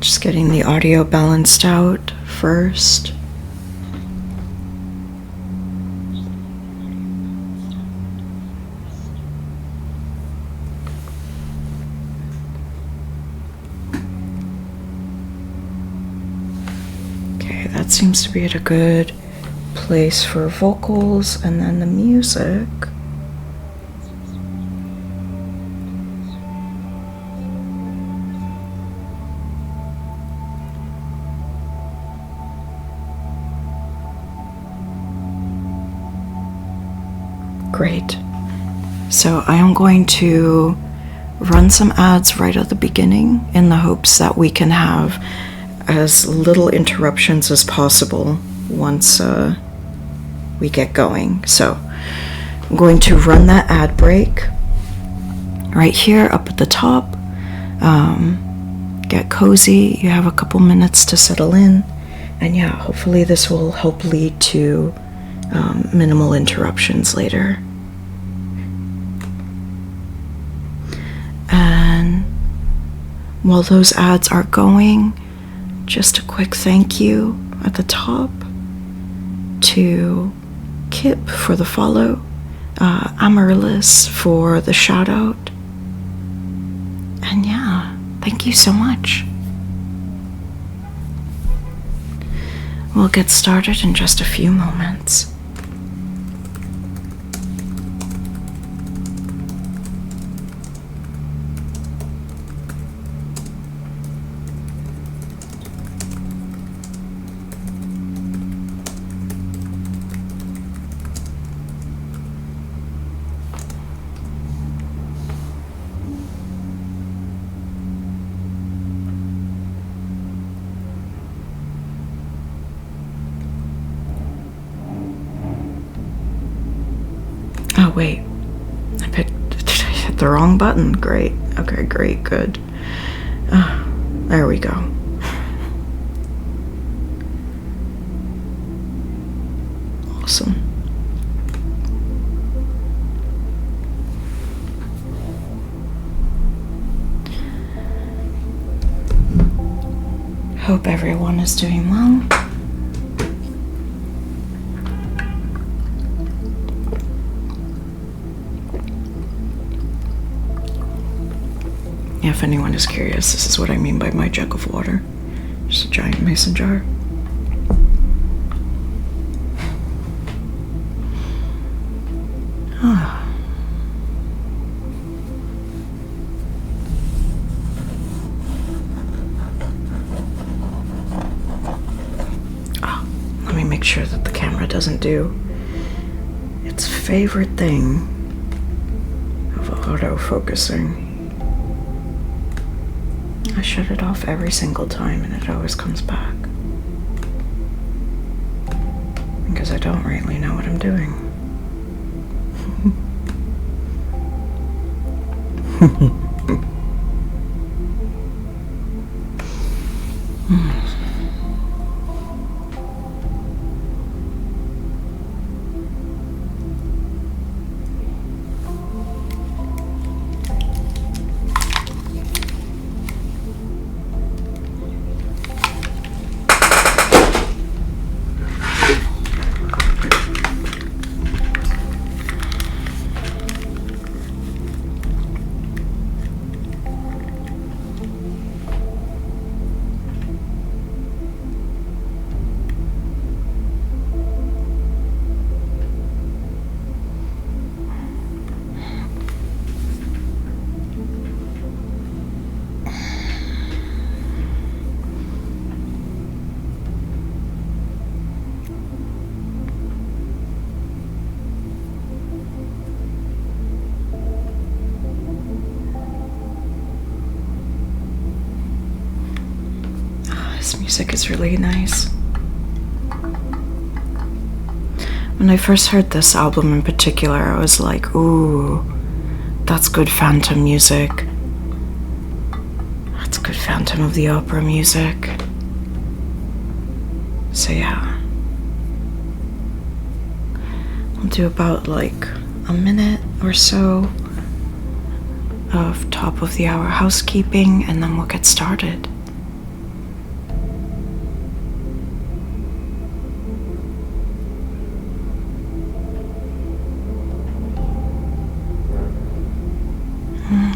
Just getting the audio balanced out first. Okay, that seems to be at a good place for vocals, and then the music. Great. So I am going to run some ads right at the beginning in the hopes that we can have as little interruptions as possible once we get going. So I'm going to run that ad break right here up at the top. Get cozy. You have a couple minutes to settle in. And yeah, hopefully this will help lead to minimal interruptions later. And while those ads are going, just a quick thank you at the top to Kip for the follow, Amaryllis for the shout out, and yeah, thank you so much. We'll get started in just a few moments. Oh wait, did I hit the wrong button? Great. Okay, great, good. There we go. Awesome. Hope everyone is doing well. If anyone is curious, this is what I mean by my jug of water. Just a giant mason jar. Let me make sure that the camera doesn't do its favorite thing of auto-focusing. I shut it off every single time and it always comes back. Because I don't really know what I'm doing. This music is really nice. When I first heard this album in particular, I was like, ooh, that's good Phantom music. That's good Phantom of the Opera music. So yeah. I'll do about like a minute or so of top of the hour housekeeping, and then we'll get started.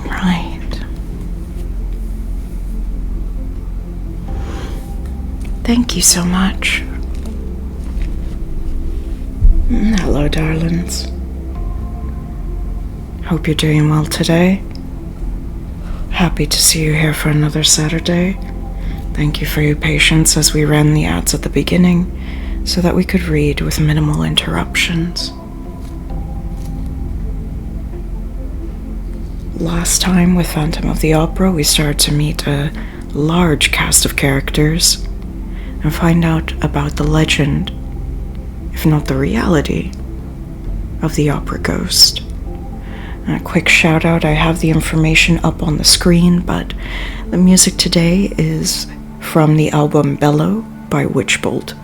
Right. Thank you so much. Hello, darlings. Hope you're doing well today. Happy to see you here for another Saturday. Thank you for your patience as we ran the ads at the beginning so that we could read with minimal interruptions. Last time with Phantom of the Opera, we started to meet a large cast of characters and find out about the legend, if not the reality, of the opera ghost. A quick shout out, I have the information up on the screen, but the music today is from the album Bellow by Witchbolt.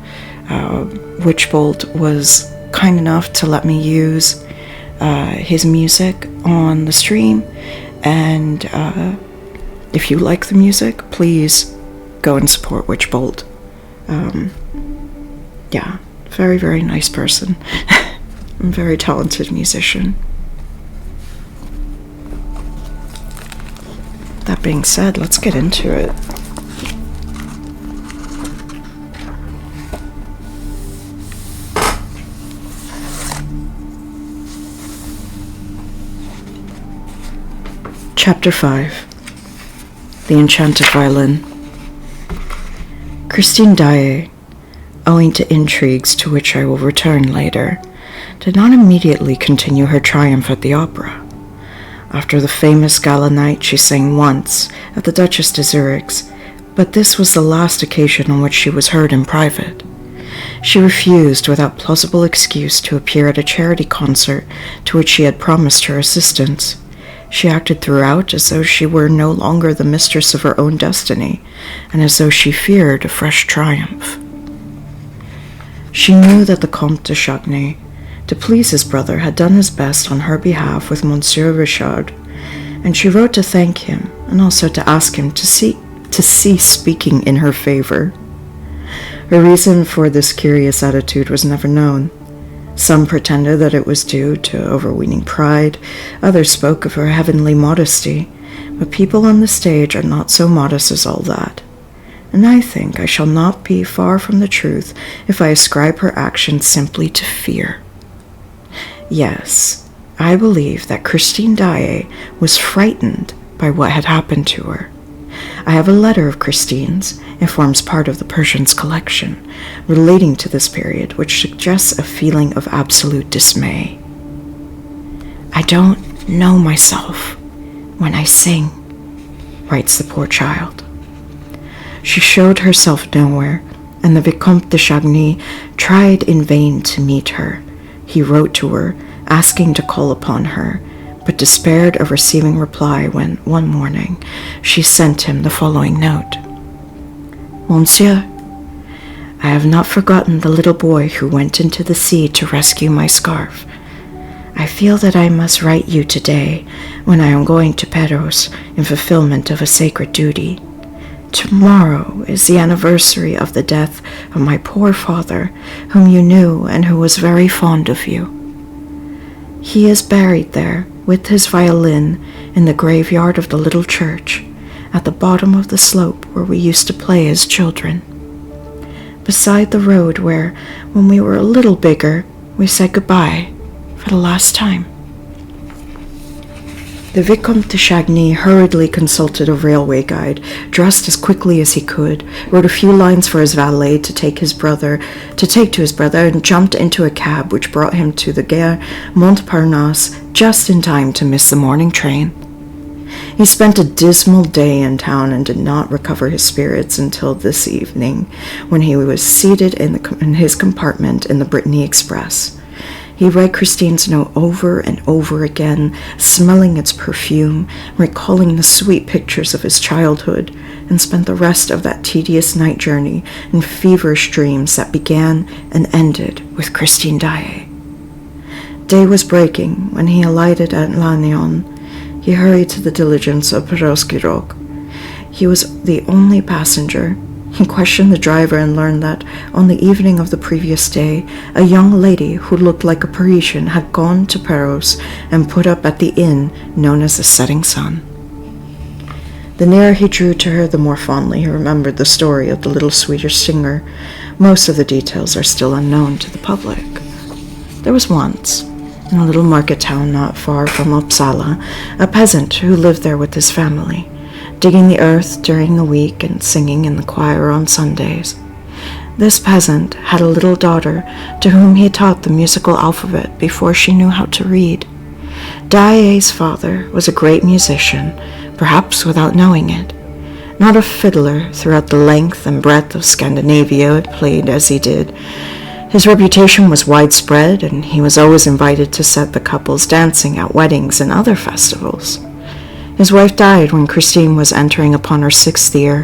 Witchbolt was kind enough to let me use his music on the stream, and if you like the music, please go and support Witchbolt. Yeah, very, very nice person. Very talented musician. That being said, let's get into it. Chapter 5. The Enchanted Violin. Christine Daae, owing to intrigues to which I will return later, did not immediately continue her triumph at the opera. After the famous gala night, she sang once at the Duchess de Zurich's, but this was the last occasion on which she was heard in private. She refused without plausible excuse to appear at a charity concert to which she had promised her assistance. She acted throughout as though she were no longer the mistress of her own destiny, and as though she feared a fresh triumph. She knew that the Comte de Chagny, to please his brother, had done his best on her behalf with Monsieur Richard, and she wrote to thank him and also to ask him to cease speaking in her favor. Her reason for this curious attitude was never known. Some pretended that it was due to overweening pride, others spoke of her heavenly modesty, but people on the stage are not so modest as all that. And I think I shall not be far from the truth if I ascribe her action simply to fear. Yes, I believe that Christine Daae was frightened by what had happened to her. I have a letter of Christine's, it forms part of the Persians collection, relating to this period, which suggests a feeling of absolute dismay. I don't know myself when I sing, writes the poor child. She showed herself nowhere, and the Vicomte de Chagny tried in vain to meet her. He wrote to her, asking to call upon her, but despaired of receiving reply when, one morning, she sent him the following note. Monsieur, I have not forgotten the little boy who went into the sea to rescue my scarf. I feel that I must write you today when I am going to Perros in fulfillment of a sacred duty. Tomorrow is the anniversary of the death of my poor father, whom you knew and who was very fond of you. He is buried there with his violin in the graveyard of the little church, at the bottom of the slope where we used to play as children, beside the road where, when we were a little bigger, we said goodbye for the last time. The Vicomte de Chagny hurriedly consulted a railway guide, dressed as quickly as he could, wrote a few lines for his valet to take to his brother, and jumped into a cab which brought him to the Gare Montparnasse just in time to miss the morning train. He spent a dismal day in town and did not recover his spirits until this evening, when he was seated in his compartment in the Brittany Express. He read Christine's note over and over again, smelling its perfume, recalling the sweet pictures of his childhood, and spent the rest of that tedious night journey in feverish dreams that began and ended with Christine Daae. Day was breaking when he alighted at Lannion. He hurried to the diligence of Perros-Guirec. He was the only passenger. He questioned the driver and learned that on the evening of the previous day, a young lady who looked like a Parisian had gone to Perros and put up at the inn known as the Setting Sun. The nearer he drew to her, the more fondly he remembered the story of the little Swedish singer. Most of the details are still unknown to the public. There was once, in a little market town not far from Uppsala, a peasant who lived there with his family, digging the earth during the week and singing in the choir on Sundays. This peasant had a little daughter to whom he taught the musical alphabet before she knew how to read. Daae's father was a great musician, perhaps without knowing it. Not a fiddler throughout the length and breadth of Scandinavia played as he did. His reputation was widespread, and he was always invited to set the couples dancing at weddings and other festivals. His wife died when Christine was entering upon her 6th year,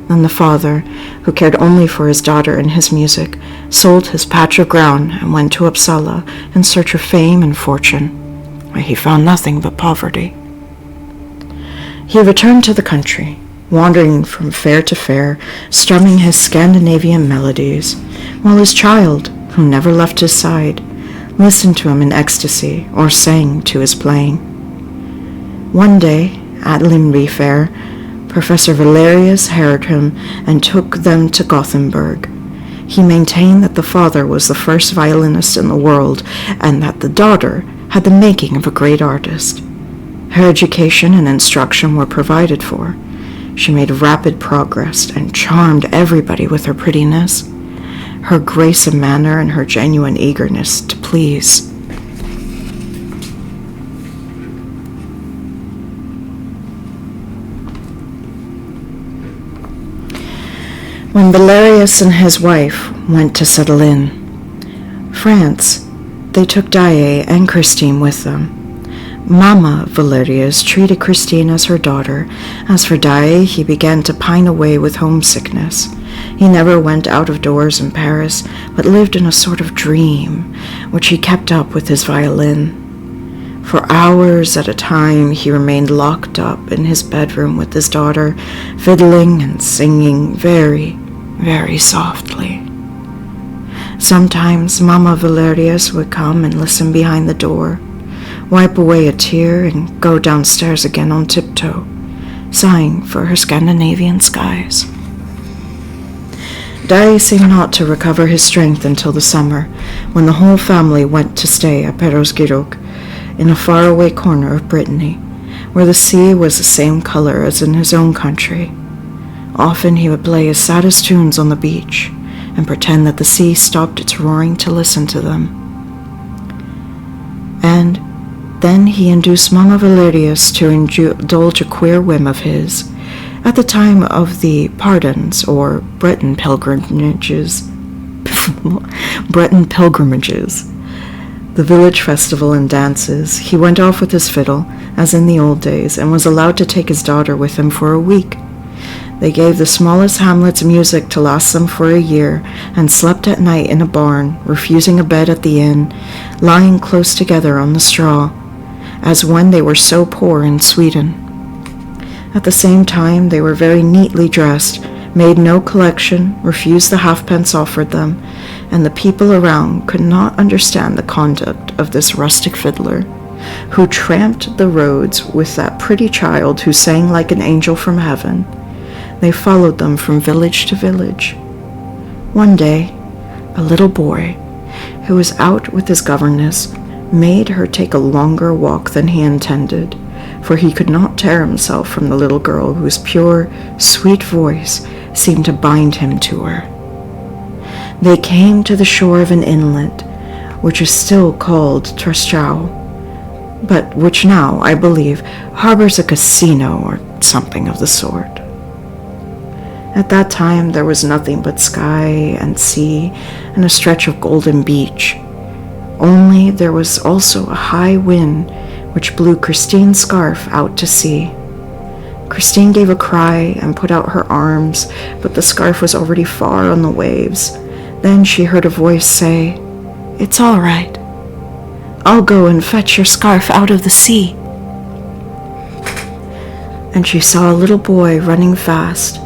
and the father, who cared only for his daughter and his music, sold his patch of ground and went to Uppsala in search of fame and fortune, where he found nothing but poverty. He returned to the country, wandering from fair to fair, strumming his Scandinavian melodies, while his child, who never left his side, listened to him in ecstasy or sang to his playing. One day, at Limby Fair, Professor Valerius hired him and took them to Gothenburg. He maintained that the father was the first violinist in the world and that the daughter had the making of a great artist. Her education and instruction were provided for. She made rapid progress and charmed everybody with her prettiness, her grace of manner, and her genuine eagerness to please. When Valerius and his wife went to settle in France, they took Daae and Christine with them. Mama Valerius treated Christine as her daughter. As for Daae, he began to pine away with homesickness. He never went out of doors in Paris, but lived in a sort of dream, which he kept up with his violin. For hours at a time, he remained locked up in his bedroom with his daughter, fiddling and singing very, very softly. Sometimes Mama Valerius would come and listen behind the door, wipe away a tear, and go downstairs again on tiptoe, sighing for her Scandinavian skies. Daae seemed not to recover his strength until the summer, when the whole family went to stay at Perros-Guirec, in a faraway corner of Brittany, where the sea was the same color as in his own country. Often he would play his saddest tunes on the beach, and pretend that the sea stopped its roaring to listen to them. And then he induced Mama Valerius to indulge a queer whim of his. At the time of the pardons, or Breton pilgrimages, the village festival and dances, he went off with his fiddle, as in the old days, and was allowed to take his daughter with him for a week. They gave the smallest hamlets music to last them for a year, and slept at night in a barn, refusing a bed at the inn, lying close together on the straw, as when they were so poor in Sweden. At the same time, they were very neatly dressed, made no collection, refused the halfpence offered them, and the people around could not understand the conduct of this rustic fiddler, who tramped the roads with that pretty child who sang like an angel from heaven. They followed them from village to village. One day, a little boy, who was out with his governess, made her take a longer walk than he intended, for he could not tear himself from the little girl whose pure, sweet voice seemed to bind him to her. They came to the shore of an inlet, which is still called Trestau, but which now, I believe, harbors a casino or something of the sort. At that time, there was nothing but sky and sea and a stretch of golden beach. Only there was also a high wind which blew Christine's scarf out to sea. Christine gave a cry and put out her arms, but the scarf was already far on the waves. Then she heard a voice say, "It's all right. I'll go and fetch your scarf out of the sea." And she saw a little boy running fast,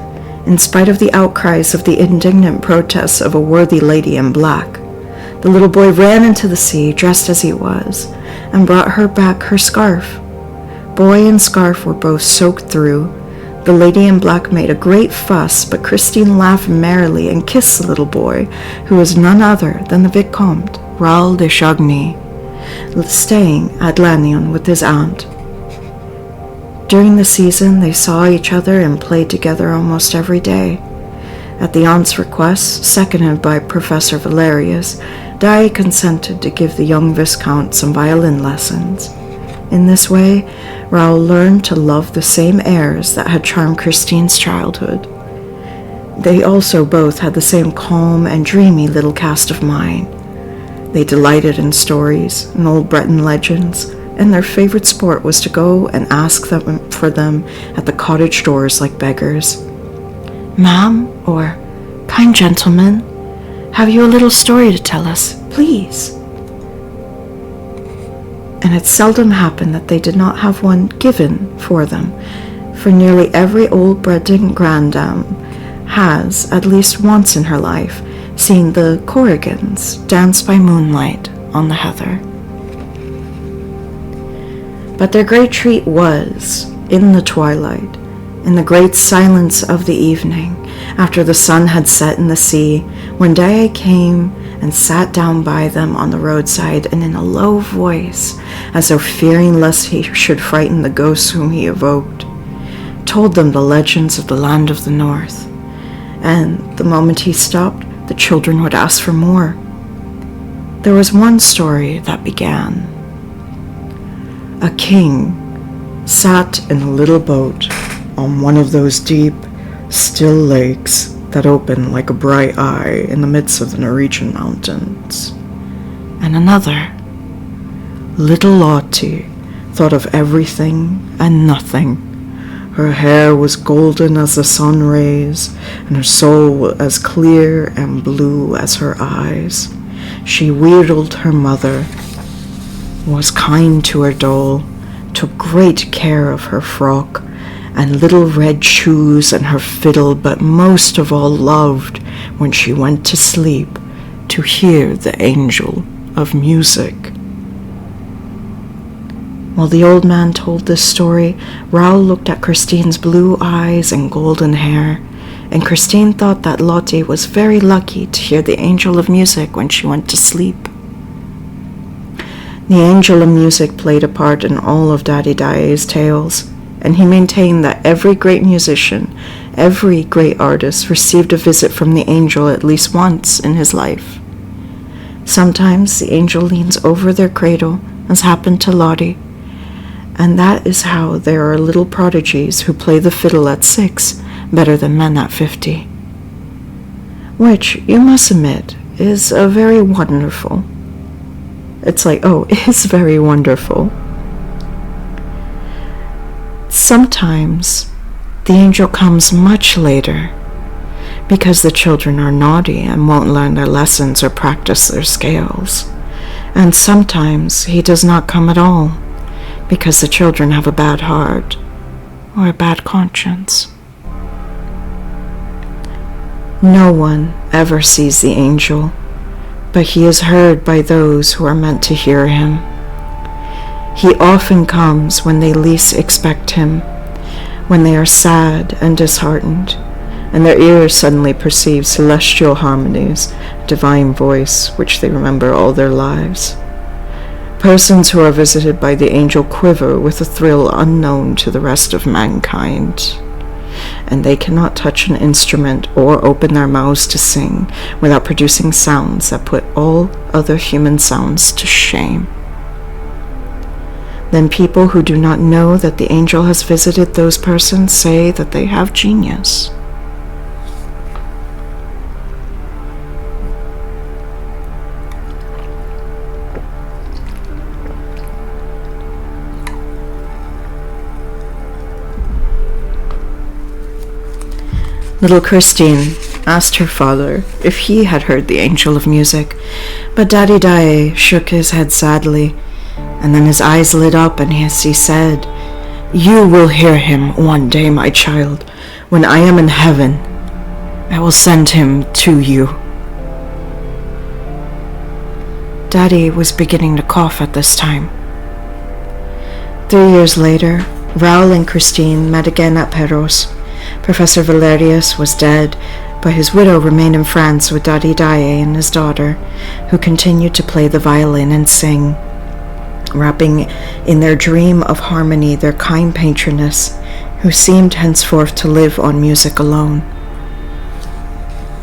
in spite of the outcries of the indignant protests of a worthy lady in black. The little boy ran into the sea, dressed as he was, and brought her back her scarf. Boy and scarf were both soaked through. The lady in black made a great fuss, but Christine laughed merrily and kissed the little boy, who was none other than the Vicomte Raoul de Chagny, staying at Lannion with his aunt. During the season, they saw each other and played together almost every day. At the aunt's request, seconded by Professor Valerius, Daae consented to give the young Viscount some violin lessons. In this way, Raoul learned to love the same airs that had charmed Christine's childhood. They also both had the same calm and dreamy little cast of mind. They delighted in stories and old Breton legends, and their favorite sport was to go and ask them for them at the cottage doors like beggars. "Ma'am," or "Kind gentleman, have you a little story to tell us, please?" And it seldom happened that they did not have one given for them, for nearly every old Breton grandame has, at least once in her life, seen the Corrigans dance by moonlight on the heather. But their great treat was, in the twilight, in the great silence of the evening, after the sun had set in the sea, when Daae came and sat down by them on the roadside, and in a low voice, as though fearing lest he should frighten the ghosts whom he evoked, told them the legends of the land of the north. And the moment he stopped, the children would ask for more. There was one story that began. A king sat in a little boat on one of those deep, still lakes that open like a bright eye in the midst of the Norwegian mountains. And another, little Lottie, thought of everything and nothing. Her hair was golden as the sun rays, and her soul as clear and blue as her eyes. She wheedled her mother, was kind to her doll, took great care of her frock and little red shoes and her fiddle, but most of all loved, when she went to sleep, to hear the angel of music. While the old man told this story, Raoul looked at Christine's blue eyes and golden hair, and Christine thought that Lottie was very lucky to hear the angel of music when she went to sleep. The angel of music played a part in all of Daddy Daae's tales, and he maintained that every great musician, every great artist received a visit from the angel at least once in his life. Sometimes the angel leans over their cradle, as happened to Lottie, and that is how there are little prodigies who play the fiddle at 6 better than men at 50. Which, you must admit, is a very wonderful. It's like, oh, it is very wonderful. Sometimes the angel comes much later because the children are naughty and won't learn their lessons or practice their scales. And sometimes he does not come at all because the children have a bad heart or a bad conscience. No one ever sees the angel, but he is heard by those who are meant to hear him. He often comes when they least expect him, when they are sad and disheartened, and their ears suddenly perceive celestial harmonies, divine voice, which they remember all their lives. Persons who are visited by the angel quiver with a thrill unknown to the rest of mankind, and they cannot touch an instrument or open their mouths to sing without producing sounds that put all other human sounds to shame. then people who do not know that the angel has visited those persons say that they have genius. Little Christine asked her father if he had heard the angel of music, but Daddy Dae shook his head sadly, and then his eyes lit up and he said, "You will hear him one day, my child. When I am in heaven, I will send him to you." Daddy was beginning to cough at this time. 3 years later, Raoul and Christine met again at Perros. Professor Valerius was dead, but his widow remained in France with Daddy Dae and his daughter, who continued to play the violin and sing, wrapping in their dream of harmony their kind patroness, who seemed henceforth to live on music alone.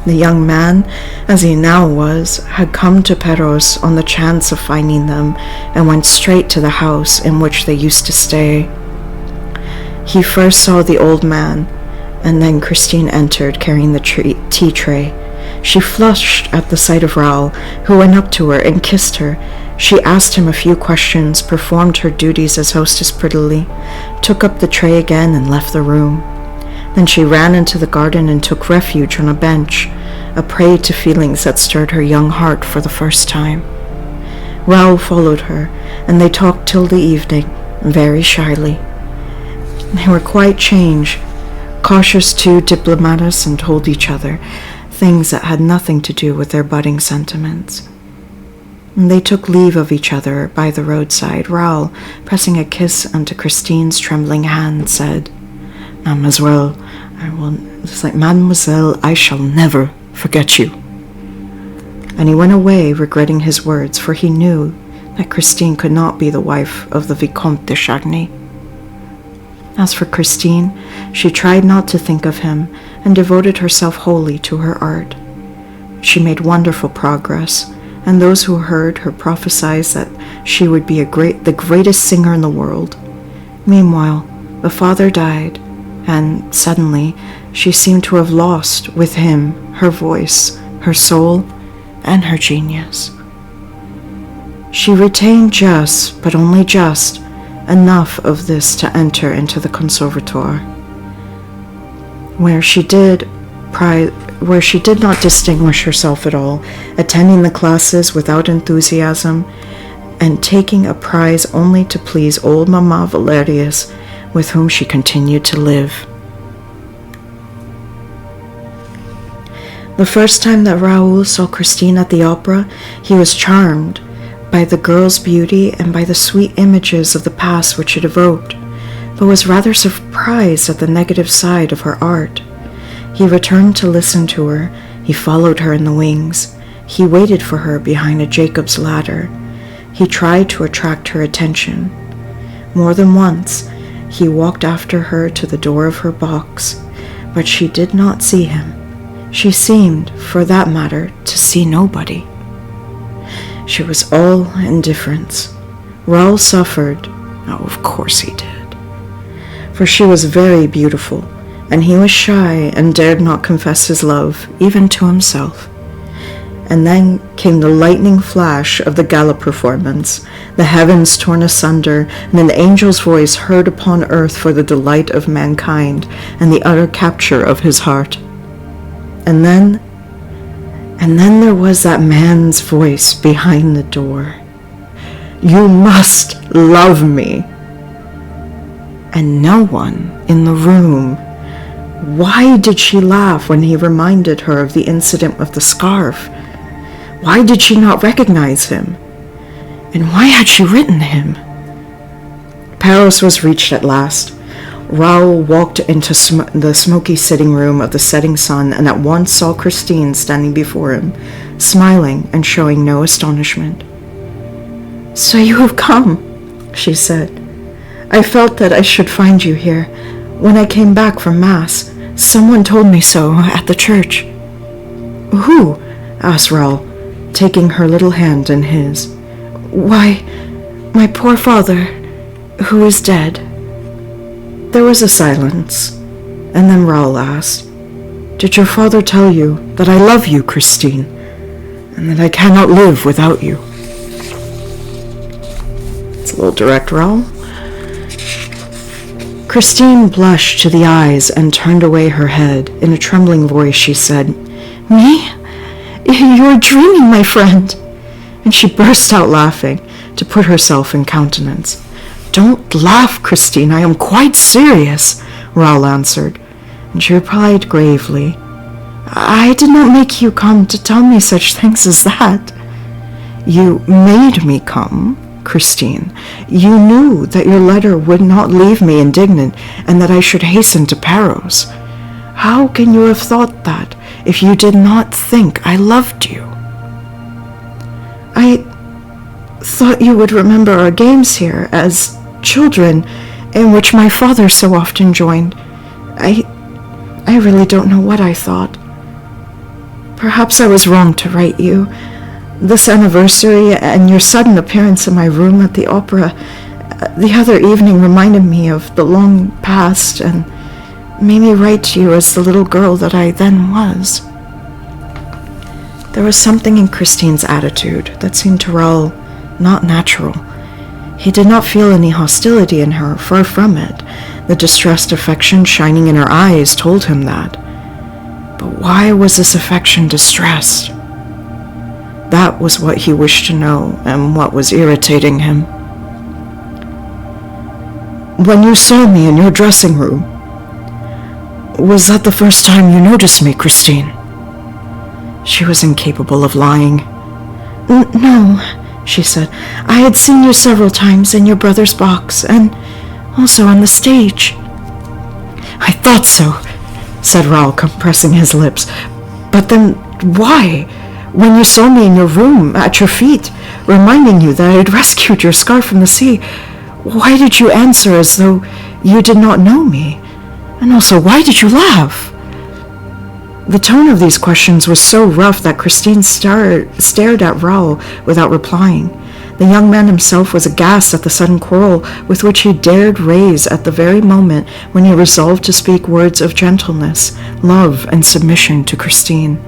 The young man, as he now was, had come to Perros on the chance of finding them and went straight to the house in which they used to stay. He first saw the old man, and then Christine entered carrying the tea tray. She flushed at the sight of Raoul, who went up to her and kissed her. She asked him a few questions, performed her duties as hostess prettily, took up the tray again and left the room. Then she ran into the garden and took refuge on a bench, a prey to feelings that stirred her young heart for the first time. Raoul followed her, and they talked till the evening, very shyly. They were quite changed, cautious two diplomatists, and told each other things that had nothing to do with their budding sentiments. And they took leave of each other by the roadside. Raoul, pressing a kiss onto Christine's trembling hand, said, Mademoiselle, I shall never forget you." And he went away regretting his words, for he knew that Christine could not be the wife of the Vicomte de Chagny. As for Christine, she tried not to think of him and devoted herself wholly to her art. She made wonderful progress, and those who heard her prophesied that she would be the greatest singer in the world. Meanwhile, the father died, and suddenly she seemed to have lost, with him, her voice, her soul, and her genius. She retained just, but only just, enough of this to enter into the conservatoire, where she did not distinguish herself at all, attending the classes without enthusiasm, and taking a prize only to please old Mamma Valerius, with whom she continued to live. The first time that Raoul saw Christine at the opera, he was charmed by the girl's beauty and by the sweet images of the past which it evoked, but was rather surprised at the negative side of her art. He returned to listen to her. He followed her in the wings. He waited for her behind a Jacob's ladder. He tried to attract her attention. More than once, he walked after her to the door of her box, but she did not see him. She seemed, for that matter, to see nobody. She was all indifference. Raoul suffered. Oh, of course he did. For she was very beautiful, and he was shy and dared not confess his love, even to himself. And then came the lightning flash of the gala performance, the heavens torn asunder, and an angel's voice heard upon earth for the delight of mankind, and the utter capture of his heart. And then there was that man's voice behind the door. "You must love me." And no one in the room. Why did she laugh when he reminded her of the incident with the scarf? Why did she not recognize him? And why had she written him? Paris was reached at last. Raoul walked into the smoky sitting room of the setting sun and at once saw Christine standing before him, smiling and showing no astonishment. "So you have come," she said. "I felt that I should find you here. When I came back from Mass, someone told me so at the church." "Who?" asked Raoul, taking her little hand in his. "Why, my poor father. Who is dead?" There was a silence, and then Raoul asked, "Did your father tell you that I love you, Christine, and that I cannot live without you?" It's a little direct, Raoul. Christine blushed to the eyes and turned away her head. In a trembling voice she said, "Me? You are dreaming, my friend." And she burst out laughing to put herself in countenance. "Don't laugh, Christine, I am quite serious," Raoul answered, and she replied gravely, "I did not make you come to tell me such things as that." "You made me come, Christine. You knew that your letter would not leave me indignant and that I should hasten to Paros. How can you have thought that if you did not think I loved you?" "I thought you would remember our games here as children, in which my father so often joined. I really don't know what I thought. Perhaps I was wrong to write you. This anniversary and your sudden appearance in my room at the opera the other evening reminded me of the long past and made me write to you as the little girl that I then was." There was something in Christine's attitude that seemed to Raoul not natural. He did not feel any hostility in her, far from it. The distressed affection shining in her eyes told him that. But why was this affection distressed? That was what he wished to know, and what was irritating him. "When you saw me in your dressing room, was that the first time you noticed me, Christine?" She was incapable of lying. No," she said. "I had seen you several times in your brother's box, and also on the stage." "I thought so," said Raoul, compressing his lips. "But then why? When you saw me in your room, at your feet, reminding you that I had rescued your scarf from the sea, why did you answer as though you did not know me? And also, why did you laugh?" The tone of these questions was so rough that Christine stared at Raoul without replying. The young man himself was aghast at the sudden quarrel with which he dared raise at the very moment when he resolved to speak words of gentleness, love, and submission to Christine.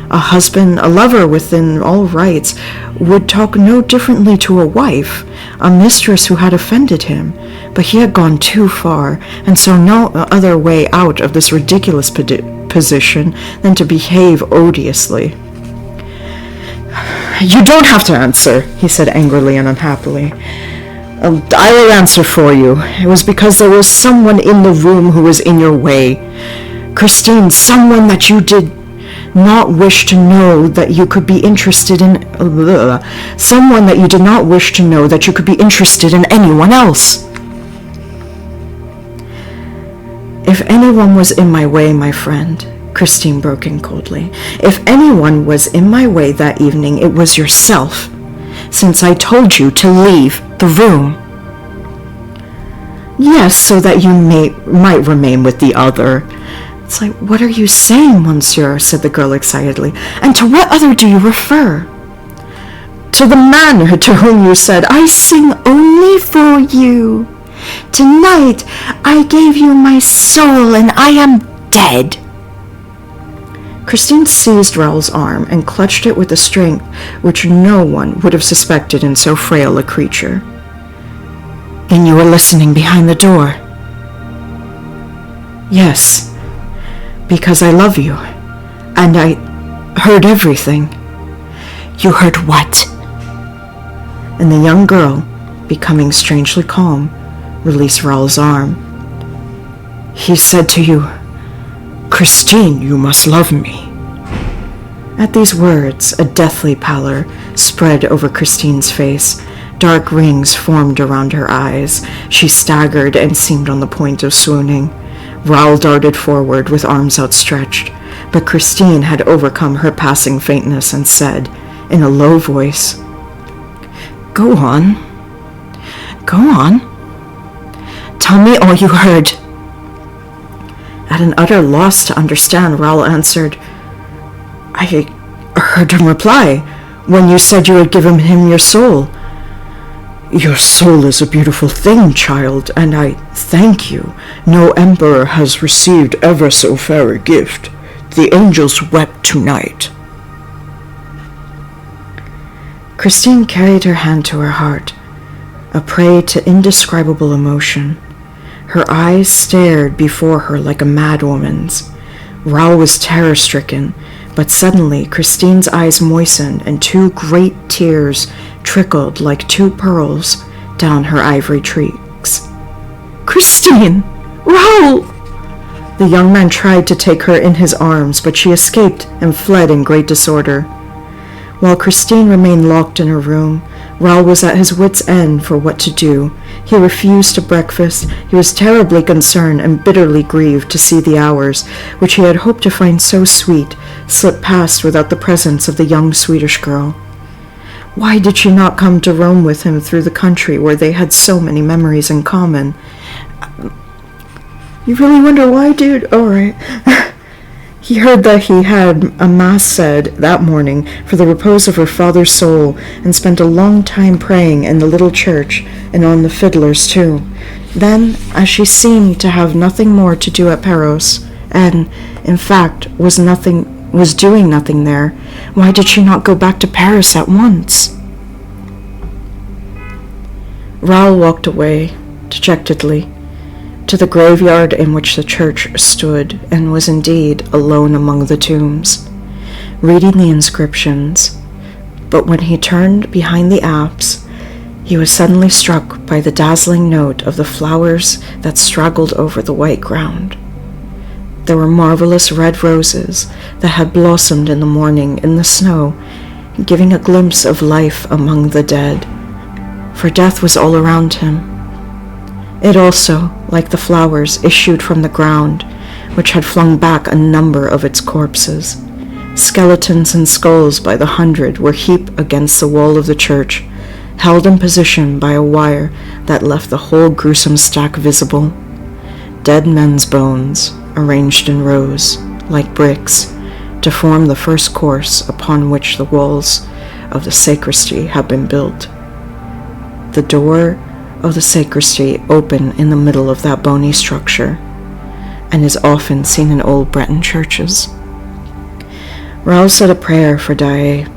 A husband, a lover within all rights, would talk no differently to a wife, a mistress who had offended him, but he had gone too far, and saw no other way out of this ridiculous position than to behave odiously. "You don't have to answer," he said angrily and unhappily. "I will answer for you. It was because there was someone in the room who was in your way. Christine, someone that you did not wish to know that you could be interested in, someone that you did not wish to know that you could be interested in anyone else." "If anyone was in my way, my friend," Christine broke in coldly, "if anyone was in my way that evening, it was yourself, since I told you to leave the room." "Yes, so that you might remain with the other." "It's like, what are you saying, monsieur?" said the girl excitedly. "And to what other do you refer?" "To the man to whom you said, 'I sing only for you. Tonight I gave you my soul and I am dead.'" Christine seized Raoul's arm and clutched it with a strength which no one would have suspected in so frail a creature. "Then you were listening behind the door?" "Yes, because I love you, and I heard everything." "You heard what?" And the young girl, becoming strangely calm, released Raoul's arm. "He said to you, 'Christine, you must love me.'" At these words, a deathly pallor spread over Christine's face. Dark rings formed around her eyes. She staggered and seemed on the point of swooning. Raoul darted forward with arms outstretched, but Christine had overcome her passing faintness and said, in a low voice, "Go on. Go on. Tell me all you heard." At an utter loss to understand, Raoul answered, "I heard him reply, when you said you had given him your soul. Your soul is a beautiful thing, child, and I thank you. No emperor has received ever so fair a gift. The angels wept tonight. Christine carried her hand to her heart, a prey to indescribable emotion. Her eyes stared before her like a madwoman's. Raoul was terror-stricken, but suddenly Christine's eyes moistened and two great tears trickled like two pearls down her ivory cheeks. "Christine! Raoul!" The young man tried to take her in his arms, but she escaped and fled in great disorder. While Christine remained locked in her room, Raoul was at his wit's end for what to do. He refused to breakfast. He was terribly concerned and bitterly grieved to see the hours, which he had hoped to find so sweet, slip past without the presence of the young Swedish girl. Why did she not come to roam with him through the country where they had so many memories in common? You really wonder why, dude? All right. He heard that he had a mass said that morning for the repose of her father's soul, and spent a long time praying in the little church and on the fiddlers too. Then, as she seemed to have nothing more to do at Paros, and, in fact, was doing nothing there, why did she not go back to Paris at once? Raoul walked away, dejectedly, to the graveyard in which the church stood, and was indeed alone among the tombs, reading the inscriptions. But when he turned behind the apse, he was suddenly struck by the dazzling note of the flowers that straggled over the white ground. There were marvelous red roses that had blossomed in the morning in the snow, giving a glimpse of life among the dead, for death was all around him. It also, like the flowers, issued from the ground, which had flung back a number of its corpses. Skeletons and skulls by the hundred were heaped against the wall of the church, held in position by a wire that left the whole gruesome stack visible. Dead men's bones, arranged in rows, like bricks, to form the first course upon which the walls of the sacristy had been built. The door of the sacristy open in the middle of that bony structure, and is often seen in old Breton churches. Raoul said a prayer for Daae,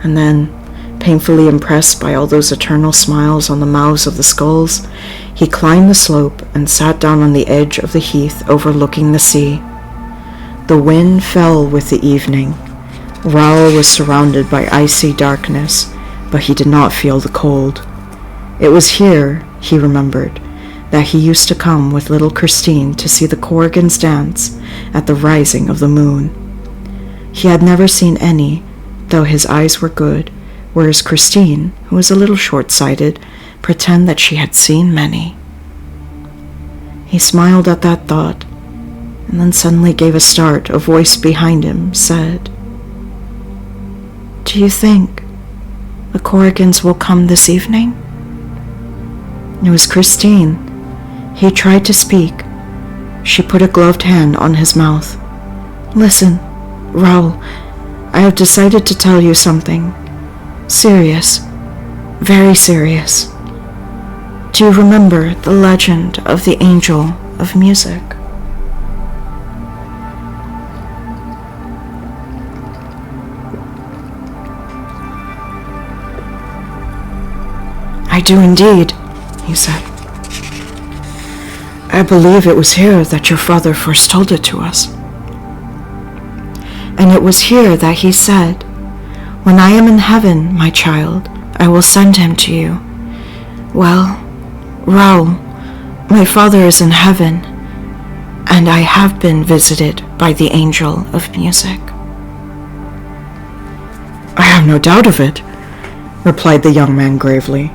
and then, painfully impressed by all those eternal smiles on the mouths of the skulls, he climbed the slope and sat down on the edge of the heath overlooking the sea. The wind fell with the evening. Raoul was surrounded by icy darkness, but he did not feel the cold. It was here, he remembered, that he used to come with little Christine to see the Corrigans dance at the rising of the moon. He had never seen any, though his eyes were good, whereas Christine, who was a little short-sighted, pretended that she had seen many. He smiled at that thought, and then suddenly gave a start. A voice behind him said, "Do you think the Corrigans will come this evening?" It was Christine. He tried to speak. She put a gloved hand on his mouth. "Listen, Raoul, I have decided to tell you something. Serious. Very serious. Do you remember the legend of the angel of music?" "I do indeed," he said. "I believe it was here that your father first told it to us. And it was here that he said, 'When I am in heaven, my child, I will send him to you.' Well, Raoul, my father is in heaven, and I have been visited by the angel of music." "I have no doubt of it," replied the young man gravely,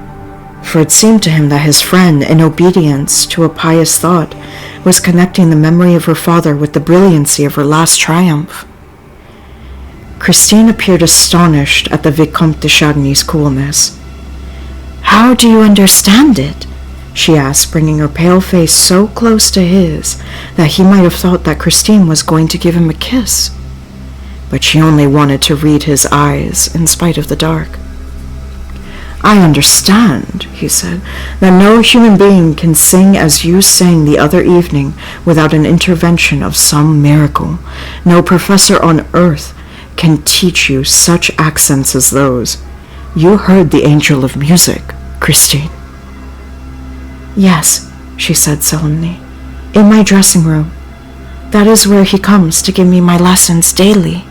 for it seemed to him that his friend, in obedience to a pious thought, was connecting the memory of her father with the brilliancy of her last triumph. Christine appeared astonished at the Vicomte de Chagny's coolness. "How do you understand it?" she asked, bringing her pale face so close to his that he might have thought that Christine was going to give him a kiss. But she only wanted to read his eyes in spite of the dark. I understand, he said, that no human being can sing as you sang the other evening without an intervention of some miracle. No professor on earth can teach you such accents as those. You heard the angel of music, Christine. Yes, she said sullenly, in my dressing room. That is where he comes to give me my lessons daily.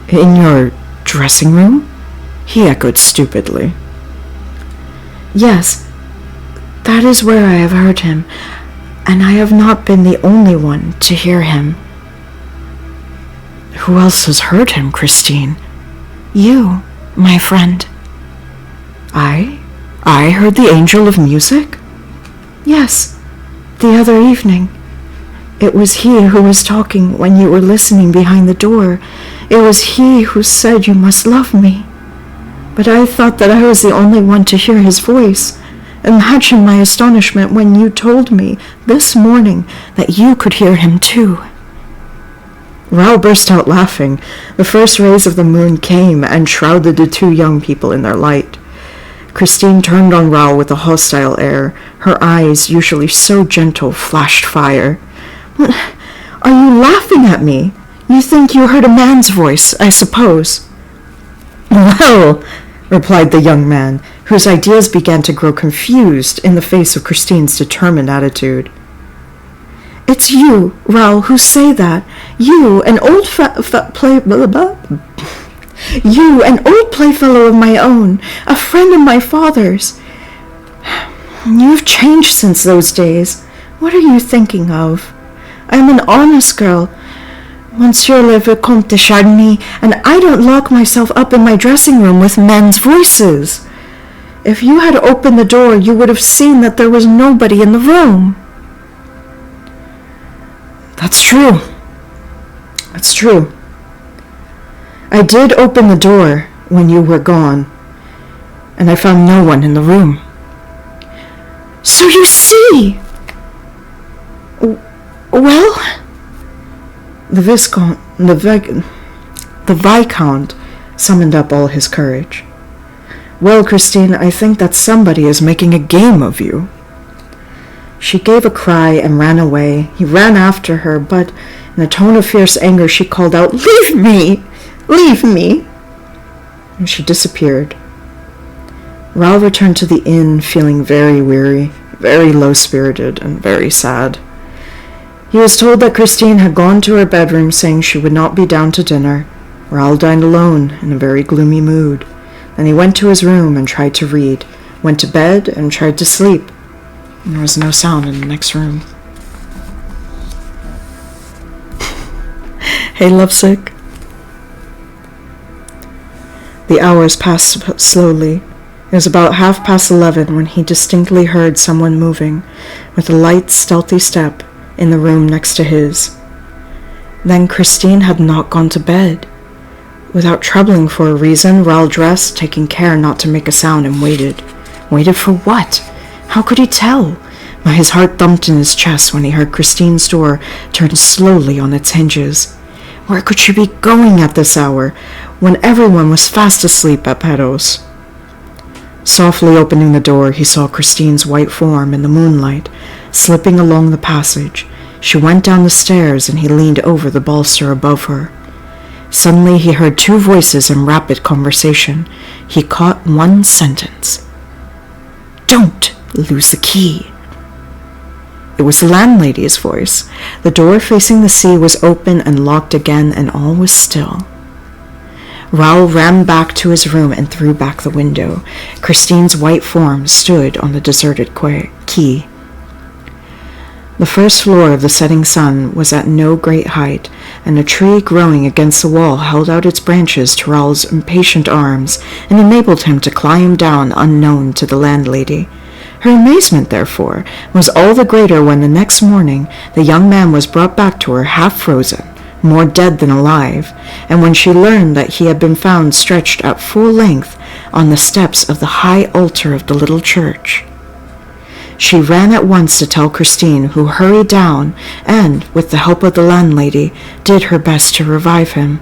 In your dressing room? He echoed stupidly. Yes, that is where I have heard him, and I have not been the only one to hear him. Who else has heard him, Christine? You, my friend. I heard the angel of music? Yes, the other evening. It was he who was talking when you were listening behind the door. It was he who said you must love me. But I thought that I was the only one to hear his voice. Imagine my astonishment when you told me this morning that you could hear him too. Raoul burst out laughing. The first rays of the moon came and shrouded the two young people in their light. Christine turned on Raoul with a hostile air. Her eyes, usually so gentle, flashed fire. Are you laughing at me? You think you heard a man's voice, I suppose. Well, replied the young man, whose ideas began to grow confused in the face of Christine's determined attitude. It's you, Raoul, who say that. You, an old You, an old playfellow of my own, a friend of my father's. You've changed since those days. What are you thinking of? I am an honest girl, Monsieur le Vicomte de Chagny, and I don't lock myself up in my dressing room with men's voices. If you had opened the door, you would have seen that there was nobody in the room. That's true. That's true. I did open the door when you were gone, and I found no one in the room. So you see! Well? The Viscount summoned up all his courage. Well, Christine, I think that somebody is making a game of you. She gave a cry and ran away. He ran after her, but in a tone of fierce anger she called out, "Leave me! Leave me!" And she disappeared. Raoul returned to the inn feeling very weary, very low-spirited, and very sad. He was told that Christine had gone to her bedroom saying she would not be down to dinner. Raoul dined alone in a very gloomy mood. Then he went to his room and tried to read, went to bed and tried to sleep. And there was no sound in the next room. Hey, lovesick. The hours passed slowly. It was about 11:30 when he distinctly heard someone moving, with a light, stealthy step, in the room next to his. Then Christine had not gone to bed. Without troubling for a reason, Raoul dressed, taking care not to make a sound, and waited. Waited for what? How could he tell? But his heart thumped in his chest when he heard Christine's door turn slowly on its hinges. Where could she be going at this hour, when everyone was fast asleep at Perros? Softly opening the door, he saw Christine's white form in the moonlight, slipping along the passage. She went down the stairs, and he leaned over the baluster above her. Suddenly he heard two voices in rapid conversation. He caught one sentence. "Don't lose the key." It was the landlady's voice. The door facing the sea was open and locked again, and all was still. Raoul ran back to his room and threw back the window. Christine's white form stood on the deserted quay. The first floor of the setting sun was at no great height, and a tree growing against the wall held out its branches to Raoul's impatient arms and enabled him to climb down unknown to the landlady. Her amazement, therefore, was all the greater when the next morning the young man was brought back to her half-frozen, more dead than alive, and when she learned that he had been found stretched at full length on the steps of the high altar of the little church. She ran at once to tell Christine, who hurried down and, with the help of the landlady, did her best to revive him.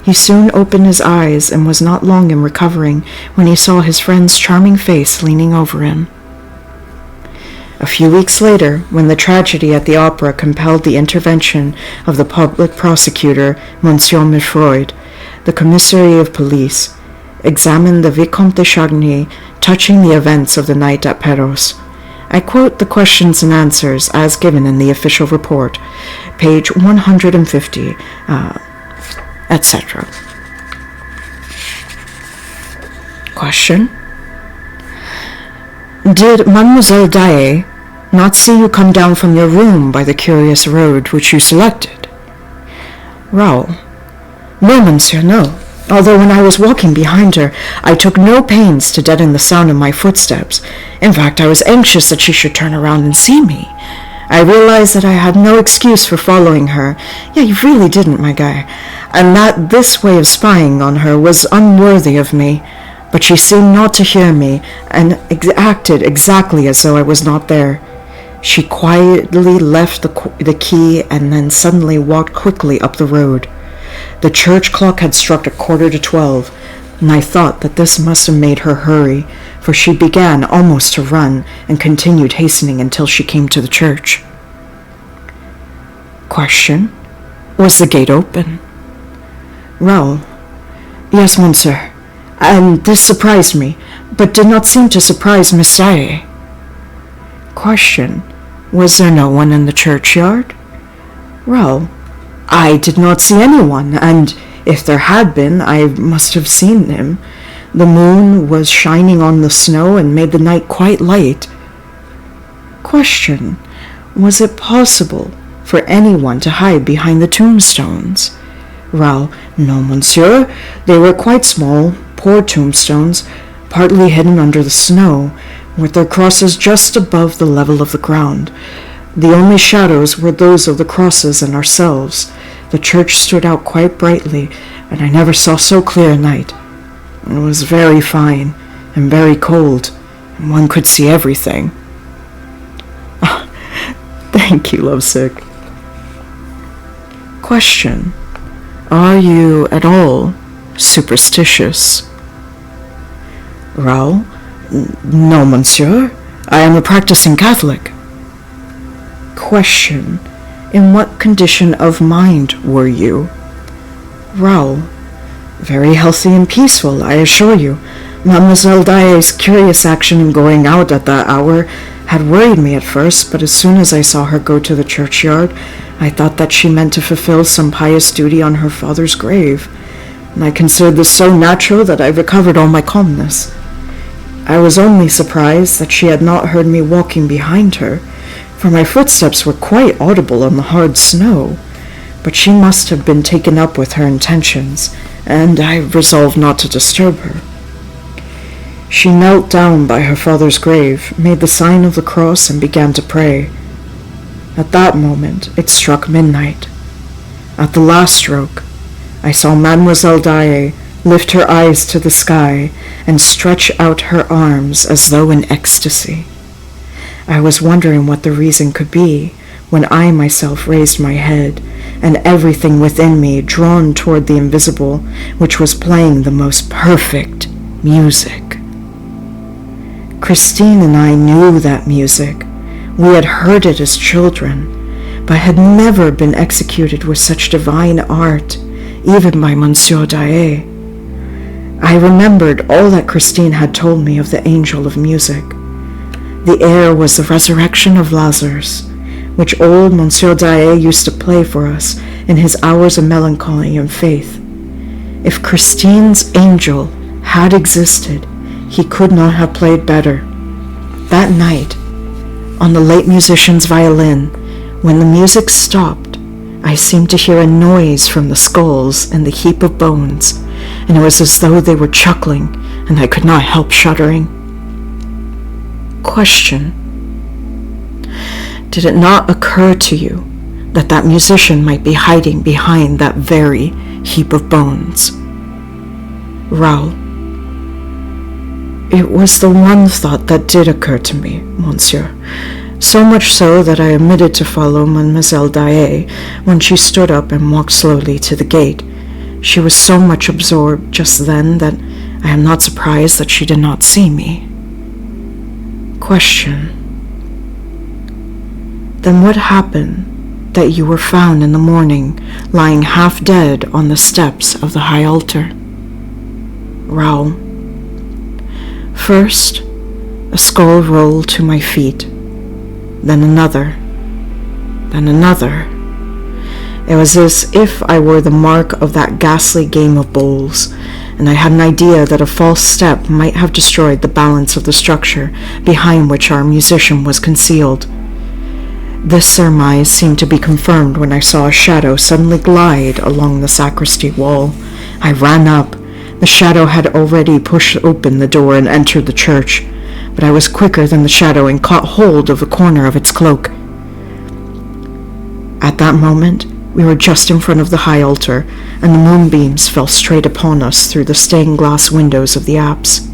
He soon opened his eyes and was not long in recovering when he saw his friend's charming face leaning over him. A few weeks later, when the tragedy at the opera compelled the intervention of the public prosecutor, Monsieur Mifroid, the commissary of police examined the Vicomte de Chagny touching the events of the night at Perros. I quote the questions and answers as given in the official report, page 150, etc. Question. Did Mademoiselle Daae not see you come down from your room by the curious road which you selected? Raoul. No, monsieur, no. Although when I was walking behind her, I took no pains to deaden the sound of my footsteps. In fact, I was anxious that she should turn around and see me. I realized that I had no excuse for following her. Yeah, you really didn't, my guy. And that this way of spying on her was unworthy of me. But she seemed not to hear me, and acted exactly as though I was not there. She quietly left the key and then suddenly walked quickly up the road. The church clock had struck 11:45, and I thought that this must have made her hurry, for she began almost to run and continued hastening until she came to the church. Question. Was the gate open? Raoul. Yes, monsieur, and this surprised me, but did not seem to surprise Miss Daae. Question. Was there no one in the churchyard? Raoul. I did not see anyone, and if there had been, I must have seen him. The moon was shining on the snow and made the night quite light. Question. Was it possible for anyone to hide behind the tombstones? Raoul. No, monsieur. They were quite small, poor tombstones, partly hidden under the snow, with their crosses just above the level of the ground. The only shadows were those of the crosses and ourselves. The church stood out quite brightly, and I never saw so clear a night. It was very fine and very cold, and one could see everything. Thank you, lovesick. Question. Are you at all superstitious? Raoul. No, monsieur. I am a practicing Catholic. Question. In what condition of mind were you? Raoul. Very healthy and peaceful, I assure you. Mademoiselle Daae's curious action in going out at that hour had worried me at first, but as soon as I saw her go to the churchyard, I thought that she meant to fulfill some pious duty on her father's grave, and I considered this so natural that I recovered all my calmness. I was only surprised that she had not heard me walking behind her, for my footsteps were quite audible on the hard snow, but she must have been taken up with her intentions, and I resolved not to disturb her. She knelt down by her father's grave, made the sign of the cross, and began to pray. At that moment it struck midnight. At the last stroke, I saw Mademoiselle Daae lift her eyes to the sky and stretch out her arms as though in ecstasy. I was wondering what the reason could be when I myself raised my head, and everything within me drawn toward the invisible, which was playing the most perfect music. Christine and I knew that music. We had heard it as children, but had never been executed with such divine art, even by Monsieur Daae. I remembered all that Christine had told me of the angel of music. The air was the resurrection of Lazarus, which old Monsieur Daae used to play for us in his hours of melancholy and faith. If Christine's angel had existed, he could not have played better. That night, on the late musician's violin, when the music stopped, I seemed to hear a noise from the skulls and the heap of bones, and it was as though they were chuckling, and I could not help shuddering. Question. Did it not occur to you that that musician might be hiding behind that very heap of bones? Raoul. It was the one thought that did occur to me, monsieur, so much so that I omitted to follow Mademoiselle Daae when she stood up and walked slowly to the gate, She was so much absorbed just then that I am not surprised that she did not see me. Question. Then what happened that you were found in the morning lying half dead on the steps of the high altar? Raoul. First, a skull rolled to my feet, then another, then another. It was as if I were the mark of that ghastly game of bowls, and I had an idea that a false step might have destroyed the balance of the structure behind which our musician was concealed. This surmise seemed to be confirmed when I saw a shadow suddenly glide along the sacristy wall. I ran up. The shadow had already pushed open the door and entered the church, but I was quicker than the shadow and caught hold of the corner of its cloak. At that moment, we were just in front of the high altar, and the moonbeams fell straight upon us through the stained glass windows of the apse.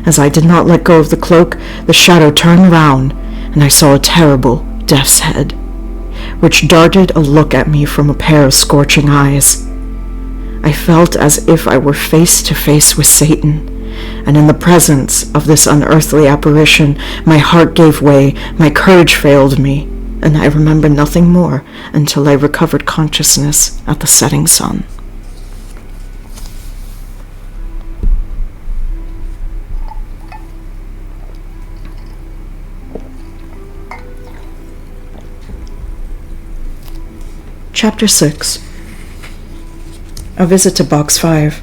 As I did not let go of the cloak, the shadow turned round, and I saw a terrible death's head, which darted a look at me from a pair of scorching eyes. I felt as if I were face to face with Satan, and in the presence of this unearthly apparition, my heart gave way, my courage failed me, and I remember nothing more until I recovered consciousness at the setting sun. Chapter 6. A visit to Box 5.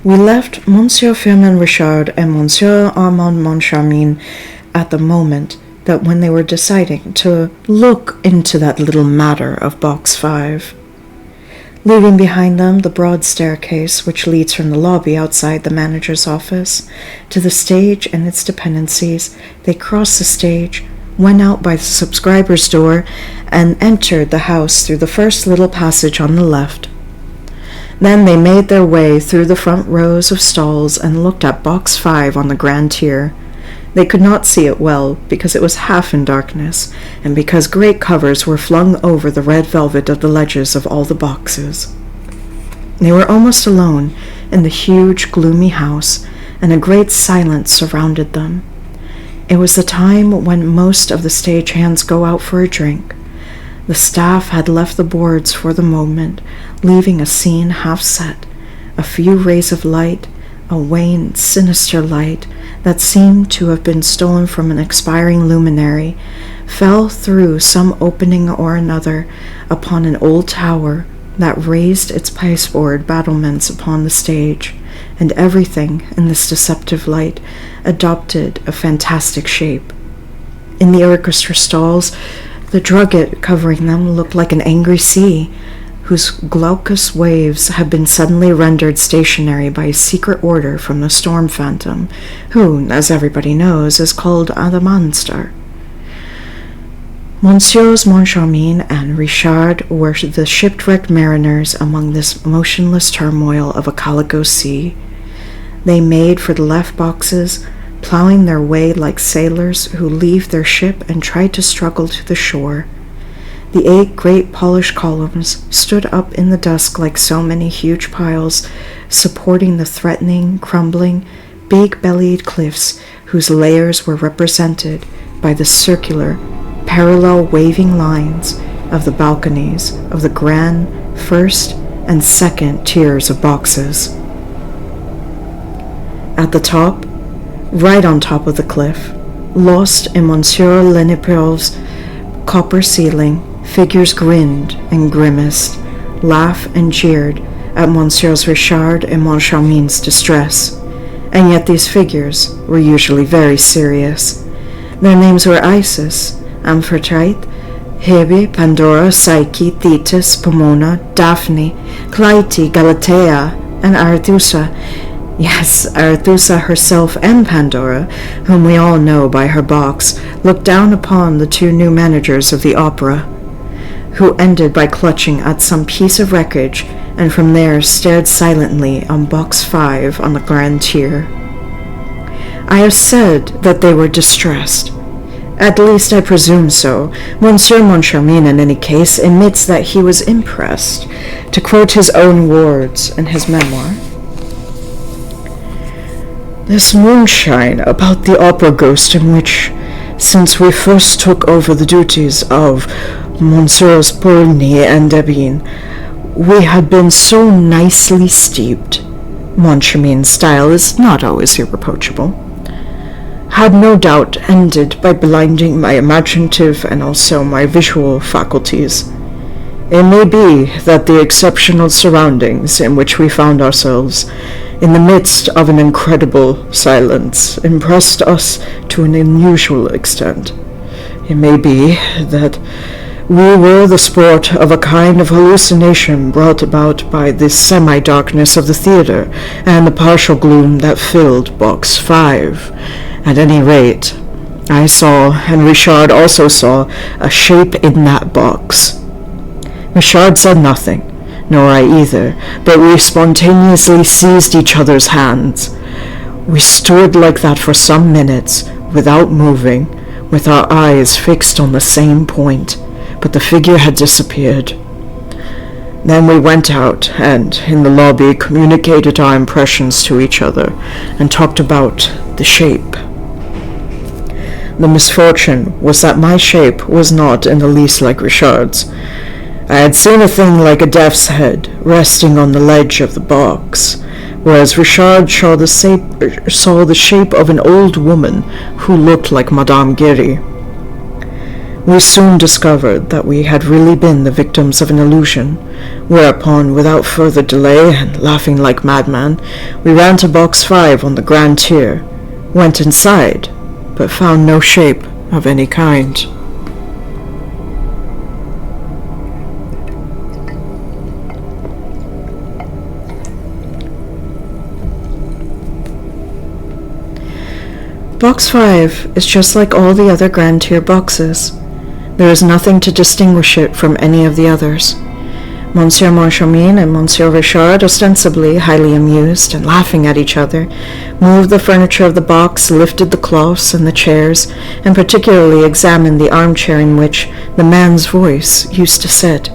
We left Monsieur Firmin Richard and Monsieur Armand Moncharmin at the moment that when they were deciding to look into that little matter of Box 5. Leaving behind them the broad staircase which leads from the lobby outside the manager's office to the stage and its dependencies, they crossed the stage, went out by the subscriber's door, and entered the house through the first little passage on the left. Then they made their way through the front rows of stalls and looked at Box 5 on the grand tier. They could not see it well, because it was half in darkness, and because great covers were flung over the red velvet of the ledges of all the boxes. They were almost alone in the huge, gloomy house, and a great silence surrounded them. It was the time when most of the stagehands go out for a drink. The staff had left the boards for the moment, leaving a scene half set, a few rays of light, a wan, sinister light that seemed to have been stolen from an expiring luminary, fell through some opening or another upon an old tower that raised its pasteboard battlements upon the stage, and everything in this deceptive light adopted a fantastic shape. In the orchestra stalls, the drugget covering them looked like an angry sea, whose glaucous waves had been suddenly rendered stationary by a secret order from the storm phantom, who, as everybody knows, is called the monster. Monsieurs Moncharmin and Richard were the shipwrecked mariners among this motionless turmoil of a calico sea. They made for the left boxes, plowing their way like sailors who leave their ship and try to struggle to the shore. The 8 great polished columns stood up in the dusk like so many huge piles, supporting the threatening, crumbling, big-bellied cliffs whose layers were represented by the circular, parallel waving lines of the balconies of the grand first and second tiers of boxes. At the top, right on top of the cliff, lost in Monsieur Lenepeuve's copper ceiling, figures grinned and grimaced, laughed and jeered at Monsieurs Richard and Moncharmin's distress, and yet these figures were usually very serious. Their names were Isis, Amphitrite, Hebe, Pandora, Psyche, Thetis, Pomona, Daphne, Clytie, Galatea, and Arethusa. Yes, Arethusa herself and Pandora, whom we all know by her box, looked down upon the 2 new managers of the opera, who ended by clutching at some piece of wreckage, and from there stared silently on Box 5 on the grand tier. I have said that they were distressed. At least I presume so. Monsieur Moncharmin, in any case, admits that he was impressed, to quote his own words in his memoir. This moonshine about the opera ghost in which, since we first took over the duties of Messieurs Polny and Debine, we had been so nicely steeped, Moncharmin's style is not always irreproachable, had no doubt ended by blinding my imaginative and also my visual faculties. It may be that the exceptional surroundings in which we found ourselves, in the midst of an incredible silence, impressed us to an unusual extent. It may be that we were the sport of a kind of hallucination brought about by the semi-darkness of the theater and the partial gloom that filled Box 5. At any rate, I saw, and Richard also saw, a shape in that box. Richard said nothing, nor I either, but we spontaneously seized each other's hands. We stood like that for some minutes, without moving, with our eyes fixed on the same point, but the figure had disappeared. Then we went out, and, in the lobby, communicated our impressions to each other, and talked about the shape. The misfortune was that my shape was not in the least like Richard's. I had seen a thing like a death's head resting on the ledge of the box, whereas Richard saw the shape of an old woman who looked like Madame Giry. We soon discovered that we had really been the victims of an illusion, whereupon, without further delay, and laughing like madmen, we ran to Box 5 on the grand tier, went inside, but found no shape of any kind. Box 5 is just like all the other grand tier boxes. There is nothing to distinguish it from any of the others. Monsieur Moncharmin and Monsieur Richard, ostensibly highly amused and laughing at each other, moved the furniture of the box, lifted the cloths and the chairs, and particularly examined the armchair in which the man's voice used to sit.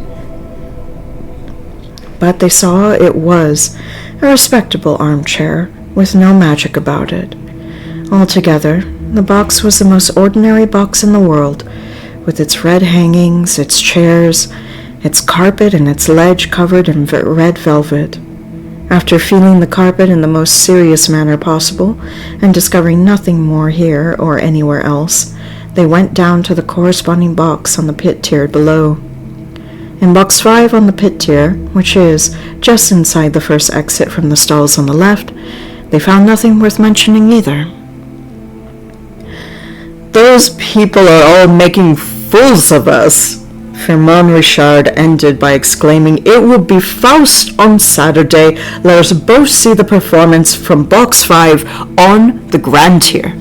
But they saw it was a respectable armchair, with no magic about it. Altogether, the box was the most ordinary box in the world, with its red hangings, its chairs, its carpet and its ledge covered in red velvet. After feeling the carpet in the most serious manner possible, and discovering nothing more here or anywhere else, they went down to the corresponding box on the pit tier below. In Box 5 on the pit tier, which is just inside the first exit from the stalls on the left, they found nothing worth mentioning either. Those people are all making fools of us. Firmin Richard ended by exclaiming, "It will be Faust on Saturday. Let us both see the performance from Box 5 on the grand tier."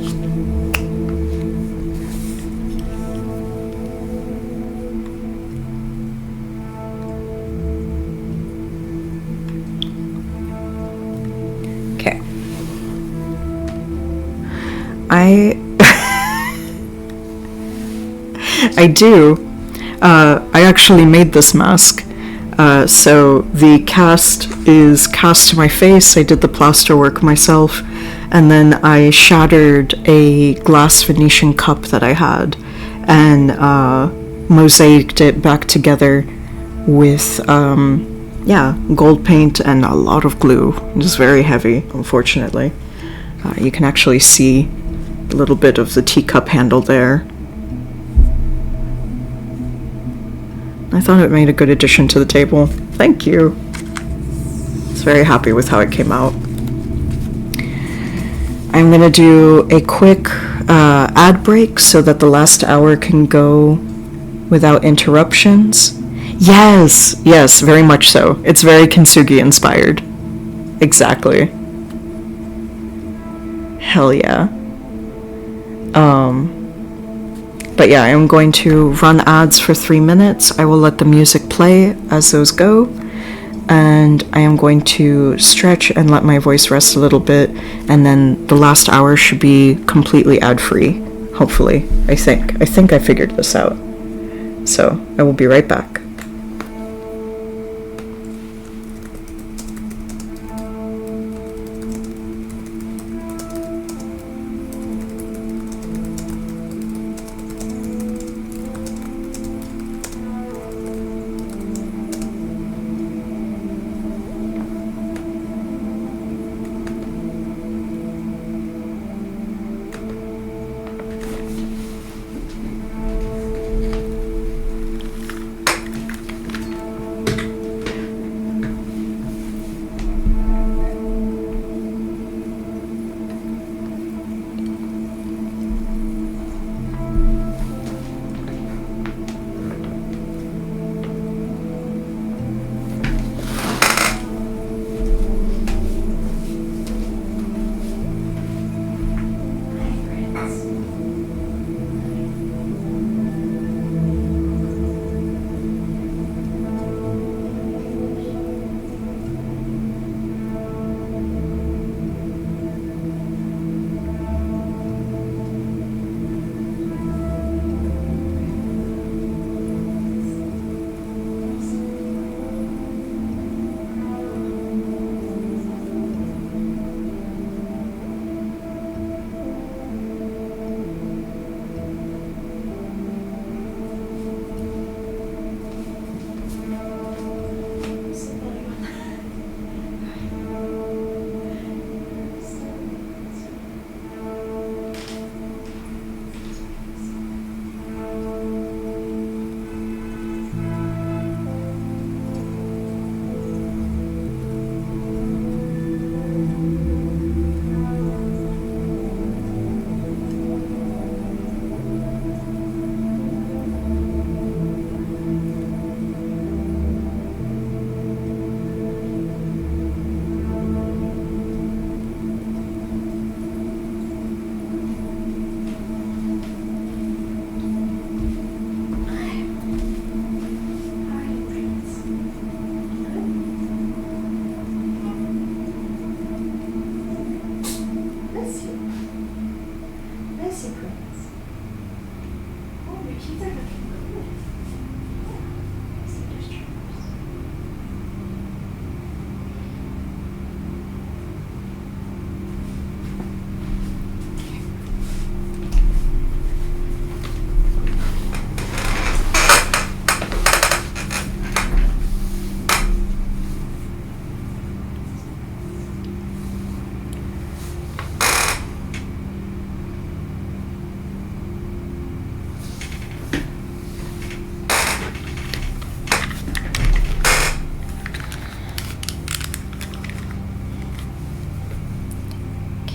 Okay. I do. I actually made this mask. So the cast is cast to my face. I did the plaster work myself. And then I shattered a glass Venetian cup that I had and mosaiced it back together with, gold paint and a lot of glue. It was very heavy, unfortunately. You can actually see a little bit of the teacup handle there. I thought it made a good addition to the table. Thank you. I was very happy with how it came out. I'm going to do a quick ad break so that the last hour can go without interruptions. Yes, very much so. It's very Kintsugi inspired. Exactly. Hell yeah. But yeah, I'm going to run ads for 3 minutes. I will let the music play as those go. And I am going to stretch and let my voice rest a little bit. And then the last hour should be completely ad-free, hopefully. I think I figured this out. So, I will be right back.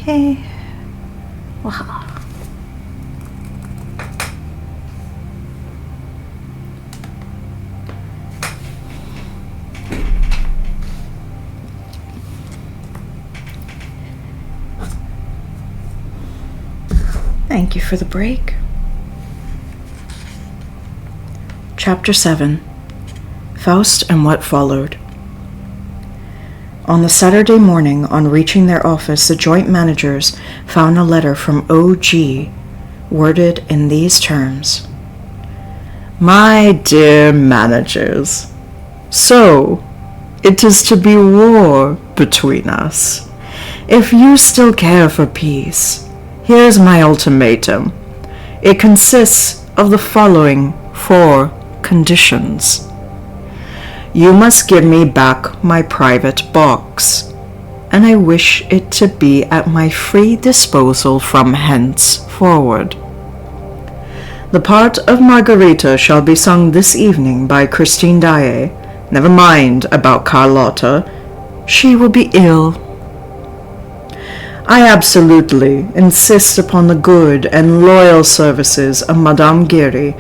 Okay. Wow. Thank you for the break. Chapter 7. Faust and What Followed. On the Saturday morning, on reaching their office, the joint managers found a letter from O.G. worded in these terms. My dear managers, so it is to be war between us. If you still care for peace, here's my ultimatum. It consists of the following 4 conditions. You must give me back my private box, and I wish it to be at my free disposal from henceforward. The part of Margarita shall be sung this evening by Christine Daae. Never mind about Carlotta. She will be ill. I absolutely insist upon the good and loyal services of Madame Giry,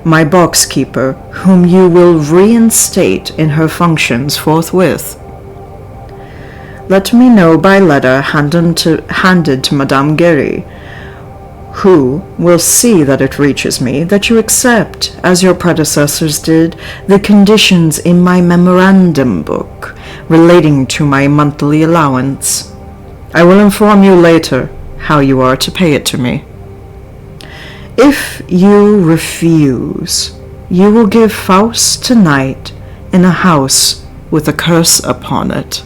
my box-keeper, whom you will reinstate in her functions forthwith. Let me know by letter handed to Madame Giry, who will see that it reaches me that you accept, as your predecessors did, the conditions in my memorandum book relating to my monthly allowance. I will inform you later how you are to pay it to me. If you refuse, you will give Faust tonight in a house with a curse upon it.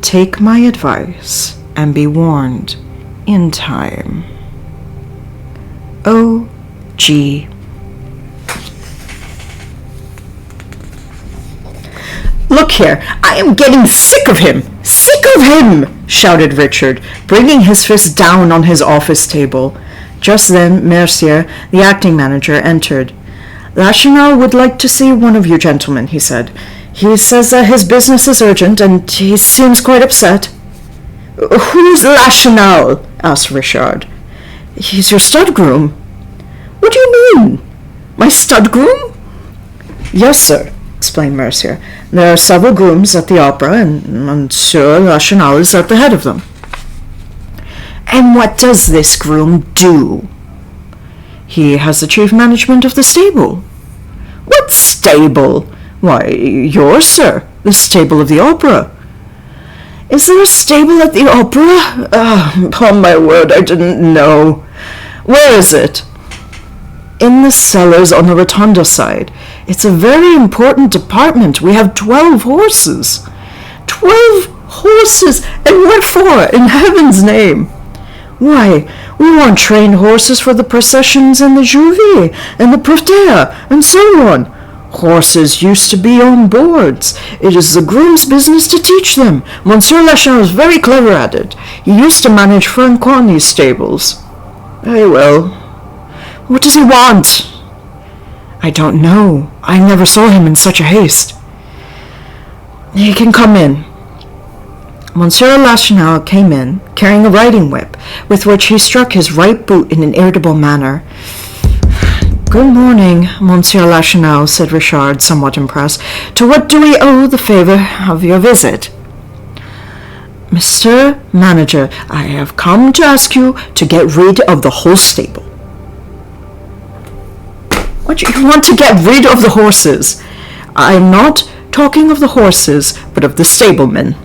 Take my advice and be warned in time. O.G. Look here, I am getting sick of him! Sick of him! Shouted Richard, bringing his fist down on his office table. Just then, Mercier, the acting manager, entered. Lachenal would like to see one of you gentlemen, he said. He says that his business is urgent, and he seems quite upset. Who's Lachenal? Asked Richard. He's your stud groom. What do you mean? My stud groom? Yes, sir, explained Mercier. There are several grooms at the opera, and Monsieur Lachenal is at the head of them. And what does this groom do? He has the chief management of the stable. What stable? Why, yours, sir, the stable of the opera. Is there a stable at the opera? Upon my word, I didn't know. Where is it? In the cellars on the rotunda side. It's a very important department. We have 12 horses. 12 horses? And what for, in heaven's name? Why, we want trained horses for the processions and the jouvie and the parterre and so on. Horses used to be on boards. It is the groom's business to teach them. Monsieur Lachenal is very clever at it. He used to manage Franconis's stables. Very well. What does he want? I don't know. I never saw him in such a haste. He can come in. Monsieur Lachenal came in, carrying a riding whip, with which he struck his right boot in an irritable manner. Good morning, Monsieur Lachenal, said Richard, somewhat impressed. To what do we owe the favor of your visit? Mr. Manager, I have come to ask you to get rid of the whole stable. What, you want to get rid of the horses? I'm not talking of the horses, but of the stablemen.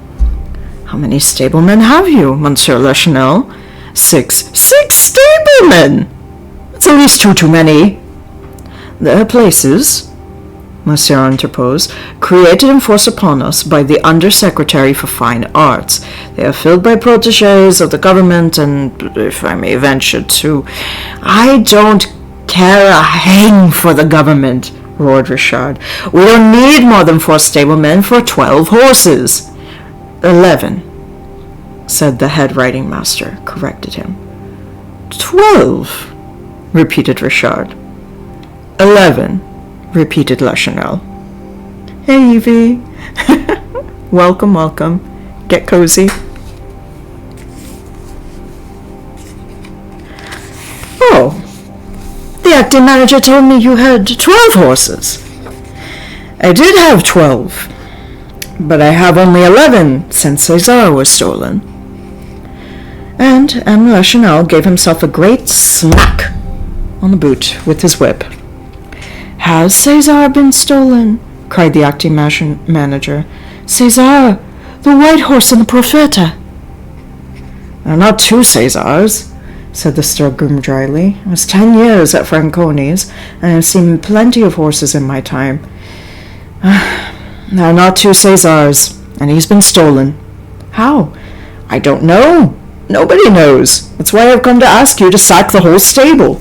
How many stablemen have you, Monsieur Lachenal? 6. 6 stablemen? It's at least 2 too many. Their places, Monsieur interposed, created and forced upon us by the Under-Secretary for Fine Arts. They are filled by protégés of the government, and, if I may venture to... I don't care a hang for the government, roared Richard. We don't need more than 4 stablemen for 12 horses. 11, said the head riding master, corrected him. 12, repeated Richard. 11, repeated Lachenal. Hey, Evie. Welcome, welcome. Get cozy. Oh, the acting manager told me you had 12 horses. I did have 12, but I have only 11 since César was stolen. And M. Lachenal gave himself a great smack on the boot with his whip. Has César been stolen? Cried the acting manager. César, the white horse and the Profeta. There are not 2 Césars, said the stud groom dryly. I was 10 years at Franconis's, and I have seen plenty of horses in my time. There are not 2 Césars, and he's been stolen. How? I don't know. Nobody knows. That's why I've come to ask you to sack the whole stable.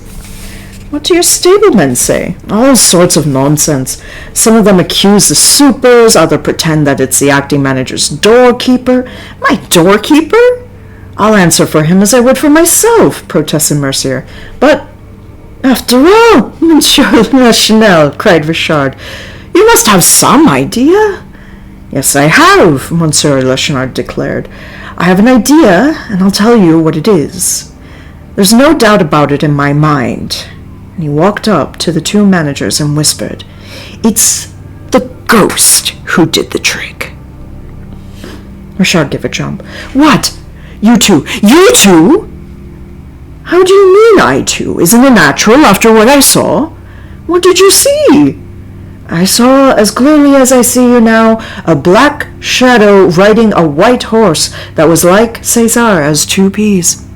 What do your stablemen say? All sorts of nonsense. Some of them accuse the supers, others pretend that it's the acting manager's doorkeeper. My doorkeeper? I'll answer for him as I would for myself, protested Mercier. But, after all, Monsieur Lachenal, cried Richard, you must have some idea. Yes, I have, Monsieur Lachenal declared. I have an idea, and I'll tell you what it is. There's no doubt about it in my mind. And he walked up to the 2 managers and whispered, It's the ghost who did the trick. Richard gave a jump. What? You two? You two? How do you mean, I too? Isn't it natural after what I saw? What did you see? I saw, as clearly as I see you now, a black shadow riding a white horse that was like César as 2 peas.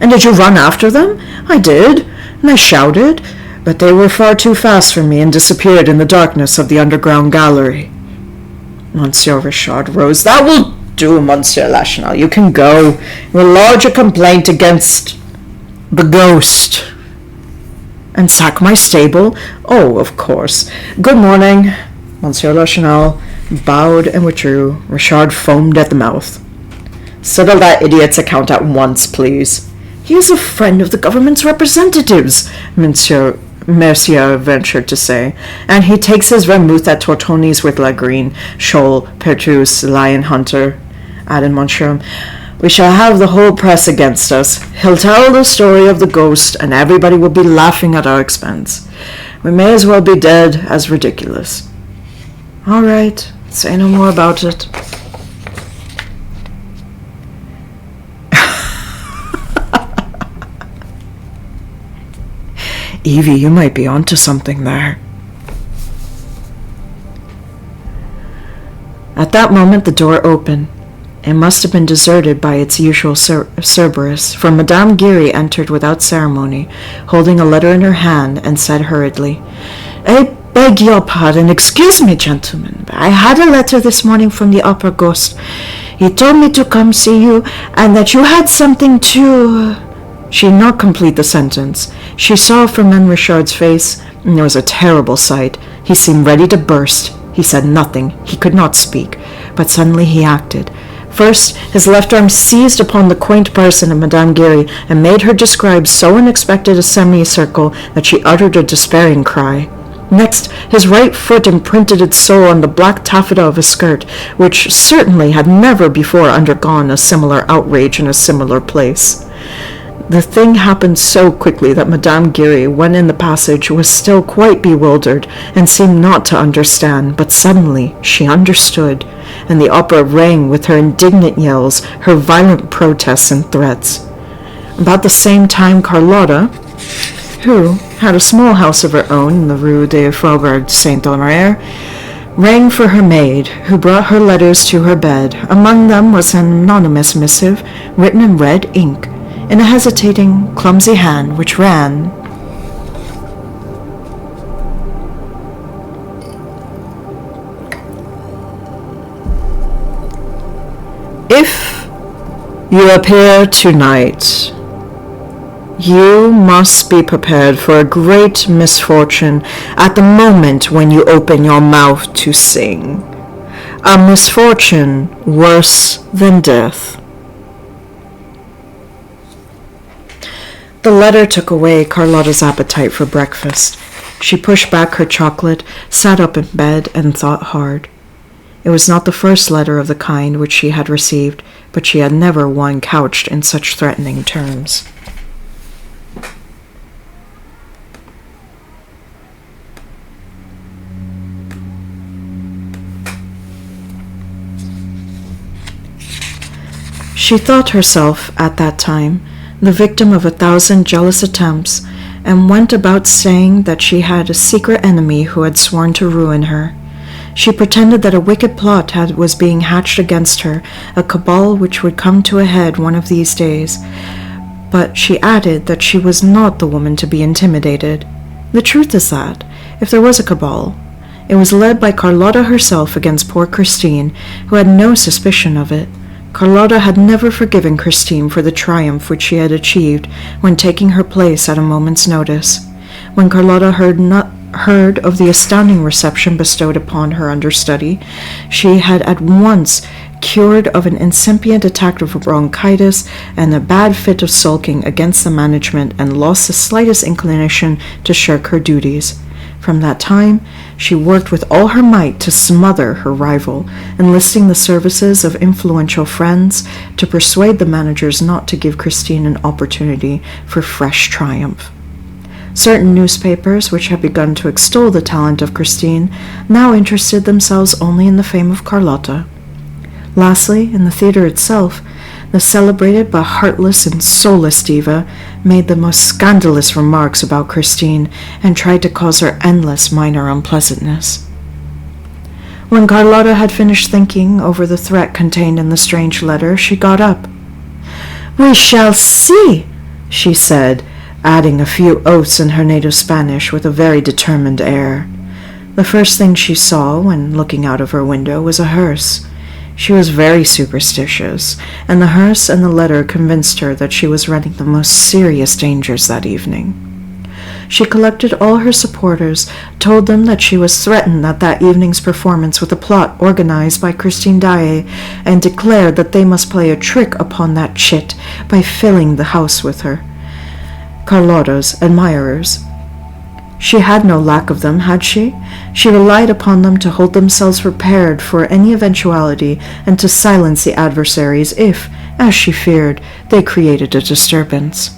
And did you run after them? I did, and I shouted, but they were far too fast for me and disappeared in the darkness of the underground gallery. Monsieur Richard rose. That will do, Monsieur Lachenal. You can go. We'll lodge a complaint against the ghost. And sack my stable? Oh, of course. Good morning. Monsieur Lachenal bowed and withdrew. Richard foamed at the mouth. Settle that idiot's account at once, please. He is a friend of the government's representatives, Mercier ventured to say, and he takes his vermouth at Tortoni's with Lagreen, Scholl, Pertus, Lion Hunter, added Monsieur. We shall have the whole press against us. He'll tell the story of the ghost, and everybody will be laughing at our expense. We may as well be dead as ridiculous. All right, say no more about it. Evie, you might be onto something there. At that moment the door opened. It must have been deserted by its usual Cerberus, for Madame Giry entered without ceremony, holding a letter in her hand, and said hurriedly, I beg your pardon. Excuse me, gentlemen. I had a letter this morning from the upper ghost. He told me to come see you, and that you had something to... She did not complete the sentence. She saw Firmin Richard's face, and it was a terrible sight. He seemed ready to burst. He said nothing. He could not speak. But suddenly he acted. First, his left arm seized upon the quaint person of Madame Giry and made her describe so unexpected a semicircle that she uttered a despairing cry. Next, his right foot imprinted its sole on the black taffeta of a skirt, which certainly had never before undergone a similar outrage in a similar place. The thing happened so quickly that Madame Giry, when in the passage, was still quite bewildered and seemed not to understand, but suddenly she understood, and the opera rang with her indignant yells, her violent protests and threats. About the same time Carlotta, who had a small house of her own in the Rue de Faubourg Saint-Honoré, rang for her maid, who brought her letters to her bed. Among them was an anonymous missive, written in red ink, in a hesitating, clumsy hand, which ran, If you appear tonight, you must be prepared for a great misfortune at the moment when you open your mouth to sing. A misfortune worse than death. The letter took away Carlotta's appetite for breakfast. She pushed back her chocolate, sat up in bed, and thought hard. It was not the first letter of the kind which she had received, but she had never one couched in such threatening terms. She thought herself, at that time, the victim of 1,000 jealous attempts, and went about saying that she had a secret enemy who had sworn to ruin her. She pretended that a wicked plot was being hatched against her, a cabal which would come to a head one of these days. But she added that she was not the woman to be intimidated. The truth is that, if there was a cabal, it was led by Carlotta herself against poor Christine, who had no suspicion of it. Carlotta had never forgiven Christine for the triumph which she had achieved when taking her place at a moment's notice. When Carlotta heard of the astounding reception bestowed upon her understudy, she had at once cured of an incipient attack of bronchitis and a bad fit of sulking against the management, and lost the slightest inclination to shirk her duties. From that time, she worked with all her might to smother her rival, enlisting the services of influential friends to persuade the managers not to give Christine an opportunity for fresh triumph. Certain newspapers, which had begun to extol the talent of Christine, now interested themselves only in the fame of Carlotta. Lastly, in the theater itself, the celebrated but heartless and soulless diva made the most scandalous remarks about Christine and tried to cause her endless minor unpleasantness. When Carlotta had finished thinking over the threat contained in the strange letter, she got up. "We shall see," she said, adding a few oaths in her native Spanish with a very determined air. The first thing she saw when looking out of her window was a hearse. She was very superstitious, and the hearse and the letter convinced her that she was running the most serious dangers that evening. She collected all her supporters, told them that she was threatened at that evening's performance with a plot organized by Christine Daae, and declared that they must play a trick upon that chit by filling the house with her, Carlotta's admirers. She had no lack of them, had she? She relied upon them to hold themselves prepared for any eventuality and to silence the adversaries if, as she feared, they created a disturbance.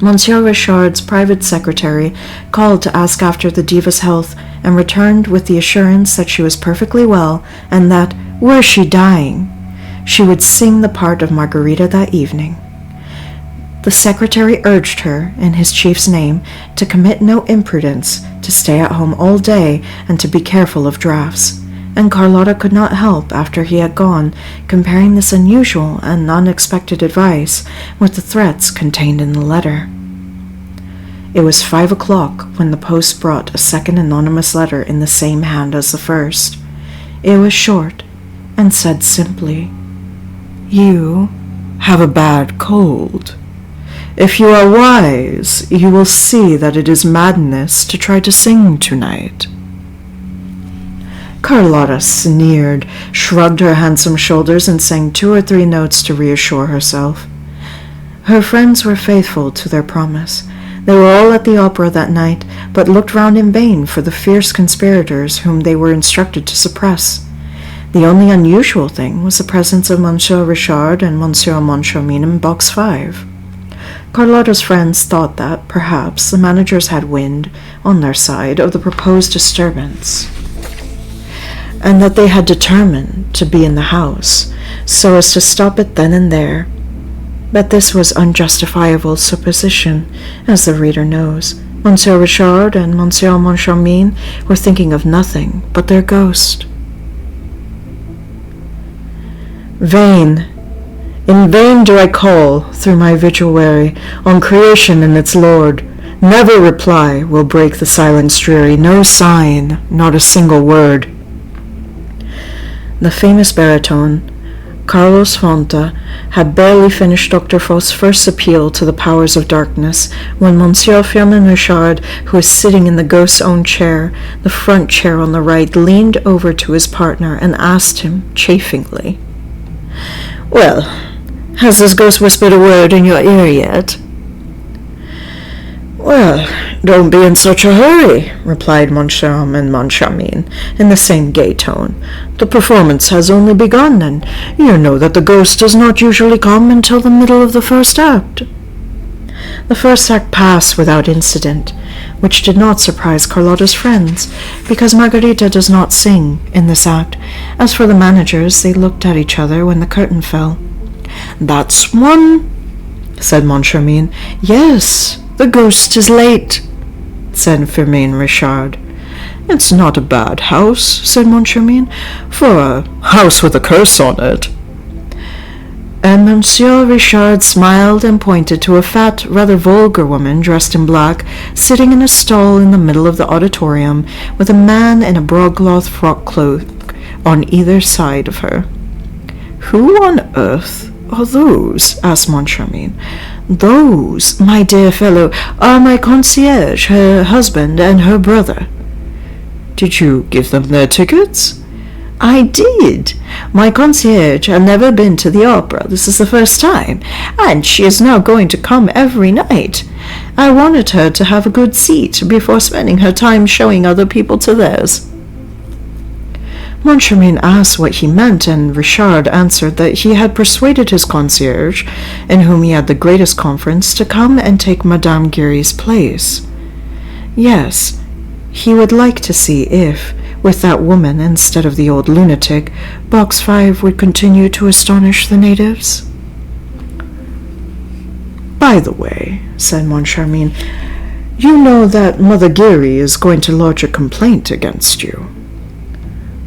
Monsieur Richard's private secretary called to ask after the diva's health and returned with the assurance that she was perfectly well and that, were she dying, she would sing the part of Margarita that evening. The secretary urged her, in his chief's name, to commit no imprudence, to stay at home all day, and to be careful of draughts. And Carlotta could not help, after he had gone, comparing this unusual and unexpected advice with the threats contained in the letter. It was 5 o'clock when the post brought a second anonymous letter in the same hand as the first. It was short, and said simply, "You have a bad cold. If you are wise, you will see that it is madness to try to sing tonight." Carlotta sneered, shrugged her handsome shoulders, and sang 2 or 3 notes to reassure herself. Her friends were faithful to their promise. They were all at the opera that night, but looked round in vain for the fierce conspirators whom they were instructed to suppress. The only unusual thing was the presence of Monsieur Richard and Monsieur Moncharmin in Box 5. Carlotta's friends thought that, perhaps, the managers had wind, on their side, of the proposed disturbance, and that they had determined to be in the house, so as to stop it then and there. But this was unjustifiable supposition, as the reader knows. Monsieur Richard and Monsieur Moncharmin were thinking of nothing but their ghost. In vain do I call, through my vigil weary, on creation and its Lord. Never reply will break the silence dreary, no sign, not a single word. The famous baritone, Carlos Fonta, had barely finished Dr. Faust's first appeal to the powers of darkness when Monsieur Firmin Richard, who was sitting in the ghost's own chair, the front chair on the right, leaned over to his partner and asked him chaffingly, "Well, has this ghost whispered a word in your ear yet?" "Well, don't be in such a hurry," replied Moncharmin and Moncharmin in the same gay tone. "The performance has only begun, and you know that the ghost does not usually come until the middle of the first act." The first act passed without incident, which did not surprise Carlotta's friends, because Margarita does not sing in this act. As for the managers, they looked at each other when the curtain fell. "That's one," said Moncharmin. "Yes, the ghost is late," said Firmin Richard. "It's not a bad house," said Moncharmin, "for a house with a curse on it." And Monsieur Richard smiled and pointed to a fat, rather vulgar woman dressed in black, sitting in a stall in the middle of the auditorium, with a man in a broadcloth frock cloak on either side of her. "Who on earth are those?" asked Moncharmin. "Those, my dear fellow, are my concierge, her husband, and her brother." "Did you give them their tickets?" "I did. My concierge had never been to the opera. This is the first time, and she is now going to come every night. I wanted her to have a good seat before spending her time showing other people to theirs." Moncharmin asked what he meant, and Richard answered that he had persuaded his concierge, in whom he had the greatest confidence, to come and take Madame Giry's place. Yes, he would like to see if, with that woman instead of the old lunatic, Box 5 would continue to astonish the natives. "By the way," said Moncharmin, "you know that Mother Giry is going to lodge a complaint against you."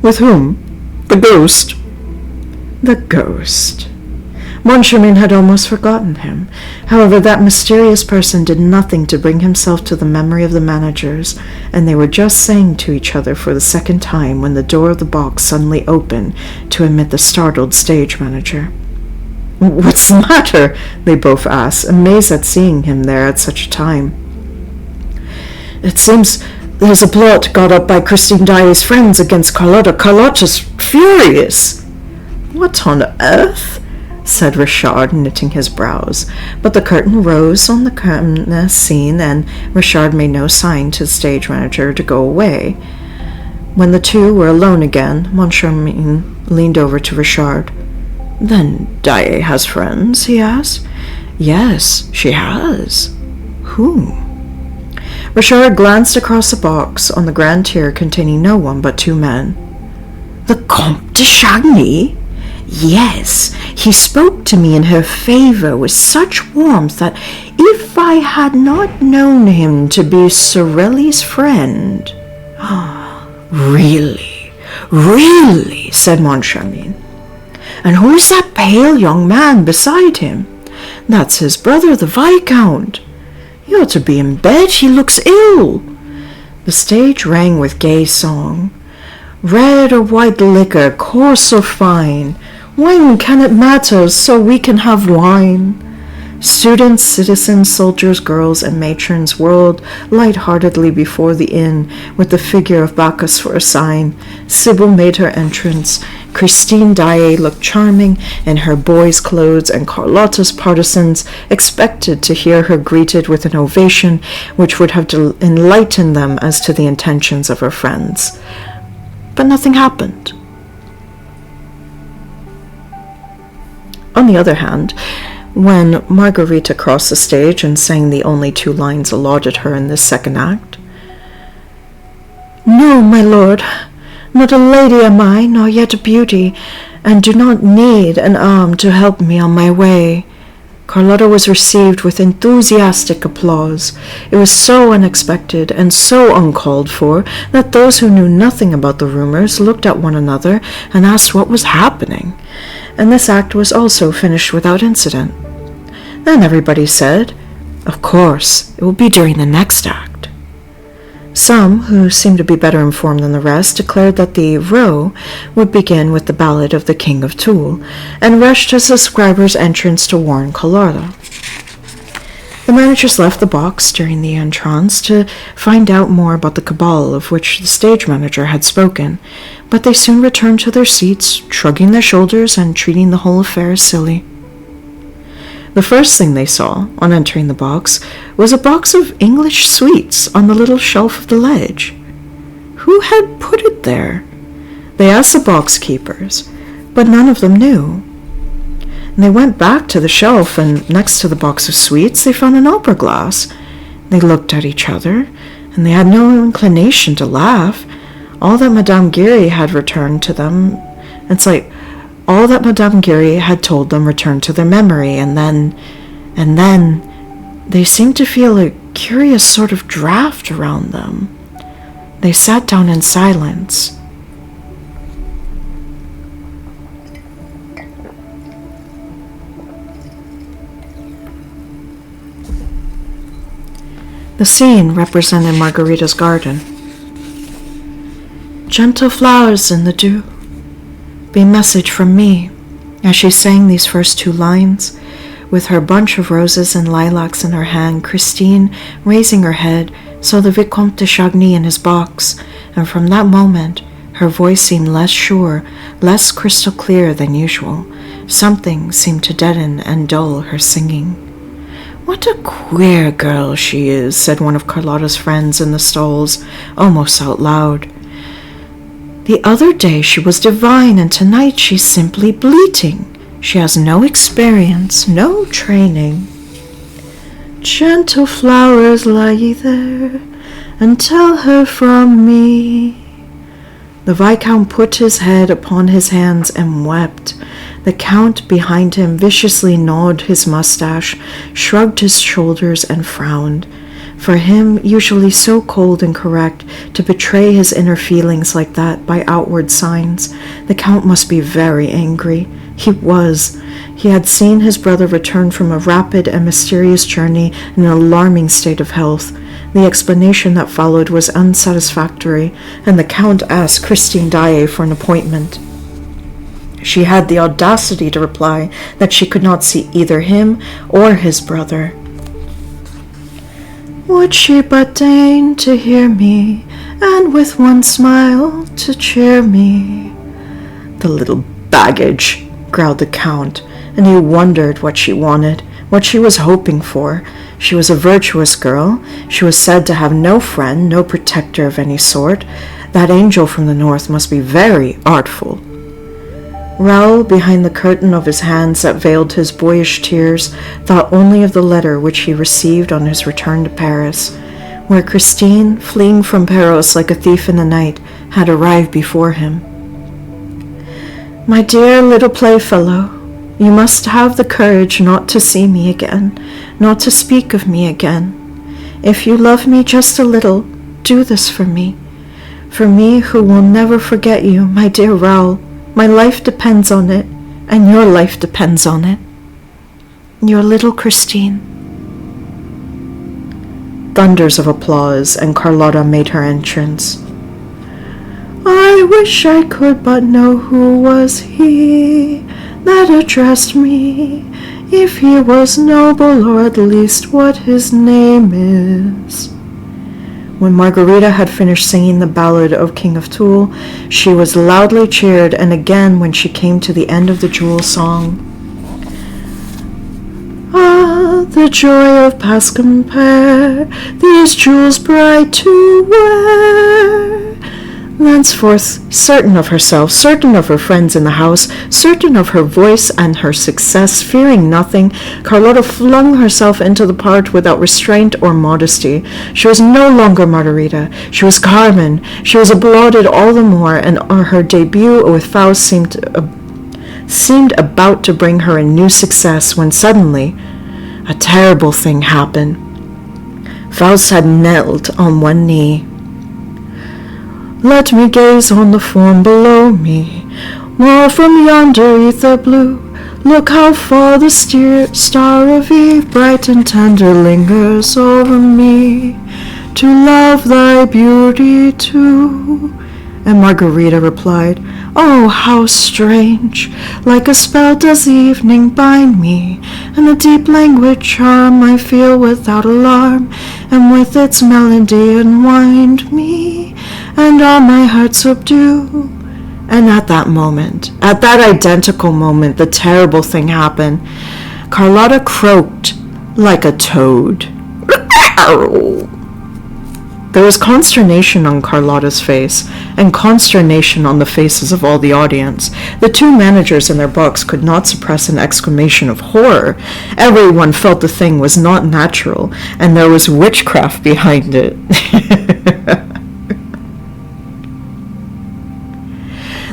"With whom? The ghost?" "The ghost. Moncharmin had almost forgotten him. However, that mysterious person did nothing to bring himself to the memory of the managers, and they were just saying to each other for the second time when the door of the box suddenly opened to admit the startled stage manager. "What's the matter?" they both asked, amazed at seeing him there at such a time. "It seems there's a plot got up by Christine Daae's friends against Carlotta. Carlotta's furious." "What on earth?" said Richard, knitting his brows. But the curtain rose on the scene, and Richard made no sign to the stage manager to go away. When the two were alone again, Moncharmin leaned over to Richard. "Then Daae has friends?" he asked. "Yes, she has." "Who?" Richard glanced across the box on the grand tier containing no one but two men. "The Comte de Chagny? Yes, he spoke to me in her favor with such warmth that if I had not known him to be Sorelli's friend—" "Really, really," said Moncharmin. "And who's that pale young man beside him?" "That's his brother, the Viscount." "He ought to be in bed, he looks ill." The stage rang with gay song. "Red or white liquor, coarse or fine, when can it matter, so we can have wine?" Students, citizens, soldiers, girls, and matrons whirled light-heartedly before the inn with the figure of Bacchus for a sign. Sybil made her entrance. Christine Daae looked charming in her boy's clothes, and Carlotta's partisans expected to hear her greeted with an ovation which would have enlightened them as to the intentions of her friends. But nothing happened. On the other hand, when Marguerite crossed the stage and sang the only two lines allotted her in this second act, "No, my lord, not a lady am I, nor yet a beauty, and do not need an arm to help me on my way," Carlotta was received with enthusiastic applause. It was so unexpected and so uncalled for that those who knew nothing about the rumors looked at one another and asked what was happening. And this act was also finished without incident. Then everybody said, "Of course, it will be during the next act." Some, who seemed to be better informed than the rest, declared that the row would begin with the ballad of the King of Toul, and rushed to the subscriber's entrance to warn Carlotta. The managers left the box during the entrance to find out more about the cabal of which the stage manager had spoken, but they soon returned to their seats, shrugging their shoulders and treating the whole affair as silly. The first thing they saw, on entering the box, was a box of English sweets on the little shelf of the ledge. Who had put it there? They asked the box keepers, but none of them knew. And they went back to the shelf, and next to the box of sweets, they found an opera glass. They looked at each other, and they had no inclination to laugh. All that Madame Giry had returned to them, all that Madame Giry had told them returned to their memory, and then they seemed to feel a curious sort of draft around them. They sat down in silence. The scene represented Margarita's garden. "Gentle flowers in the dew, be message from me," as she sang these first two lines, with her bunch of roses and lilacs in her hand, Christine raising her head, saw the Vicomte de Chagny in his box, and from that moment her voice seemed less sure, less crystal clear than usual. Something seemed to deaden and dull her singing. "What a queer girl she is," said one of Carlotta's friends in the stalls, almost out loud. "The other day she was divine, and tonight she's simply bleating. She has no experience, no training." "Gentle flowers, lie ye there, and tell her from me." The Viscount put his head upon his hands and wept. The Count behind him viciously gnawed his mustache, shrugged his shoulders, and frowned. For him, usually so cold and correct, to betray his inner feelings like that by outward signs, the Count must be very angry, He had seen his brother return from a rapid and mysterious journey in an alarming state of health. The explanation that followed was unsatisfactory, and the Count asked Christine Daae for an appointment. She had the audacity to reply that she could not see either him or his brother. Would she but deign to hear me, and with one smile to cheer me? The little baggage, growled the Count, and he wondered what she wanted, what she was hoping for. She was a virtuous girl. She was said to have no friend, no protector of any sort. That angel from the north must be very artful. Raoul, behind the curtain of his hands that veiled his boyish tears, thought only of the letter which he received on his return to Paris, where Christine, fleeing from Paris like a thief in the night, had arrived before him. My dear little playfellow, you must have the courage not to see me again, not to speak of me again. If you love me just a little, do this for me who will never forget you, my dear Raoul. My life depends on it, and your life depends on it. Your little Christine. Thunders of applause, and Carlotta made her entrance. I wish I could but know who was he that addressed me, if he was noble, or at least what his name is. When Margarita had finished singing the ballad of King of Toul, she was loudly cheered, and again when she came to the end of the jewel song. Ah, the joy of Pasquamper, these jewels bright to wear. Thenceforth, certain of herself, certain of her friends in the house, certain of her voice and her success, fearing nothing, Carlotta flung herself into the part without restraint or modesty. She was no longer Margarita. She was Carmen. She was applauded all the more, and her debut with Faust seemed about to bring her a new success, when suddenly a terrible thing happened. Faust had knelt on one knee. Let me gaze on the form below me, while from yonder ether blue, look how far the star of eve, bright and tender, lingers over me, to love thy beauty too. And Margarita replied, Oh, how strange! Like a spell does evening bind me, and a deep languid charm I feel without alarm, and with its melody enwind me, and all my heart subdue. And at that moment, at that identical moment, the terrible thing happened. Carlotta croaked like a toad. There was consternation on Carlotta's face, and consternation on the faces of all the audience. The two managers in their box could not suppress an exclamation of horror. Everyone felt the thing was not natural, and there was witchcraft behind it.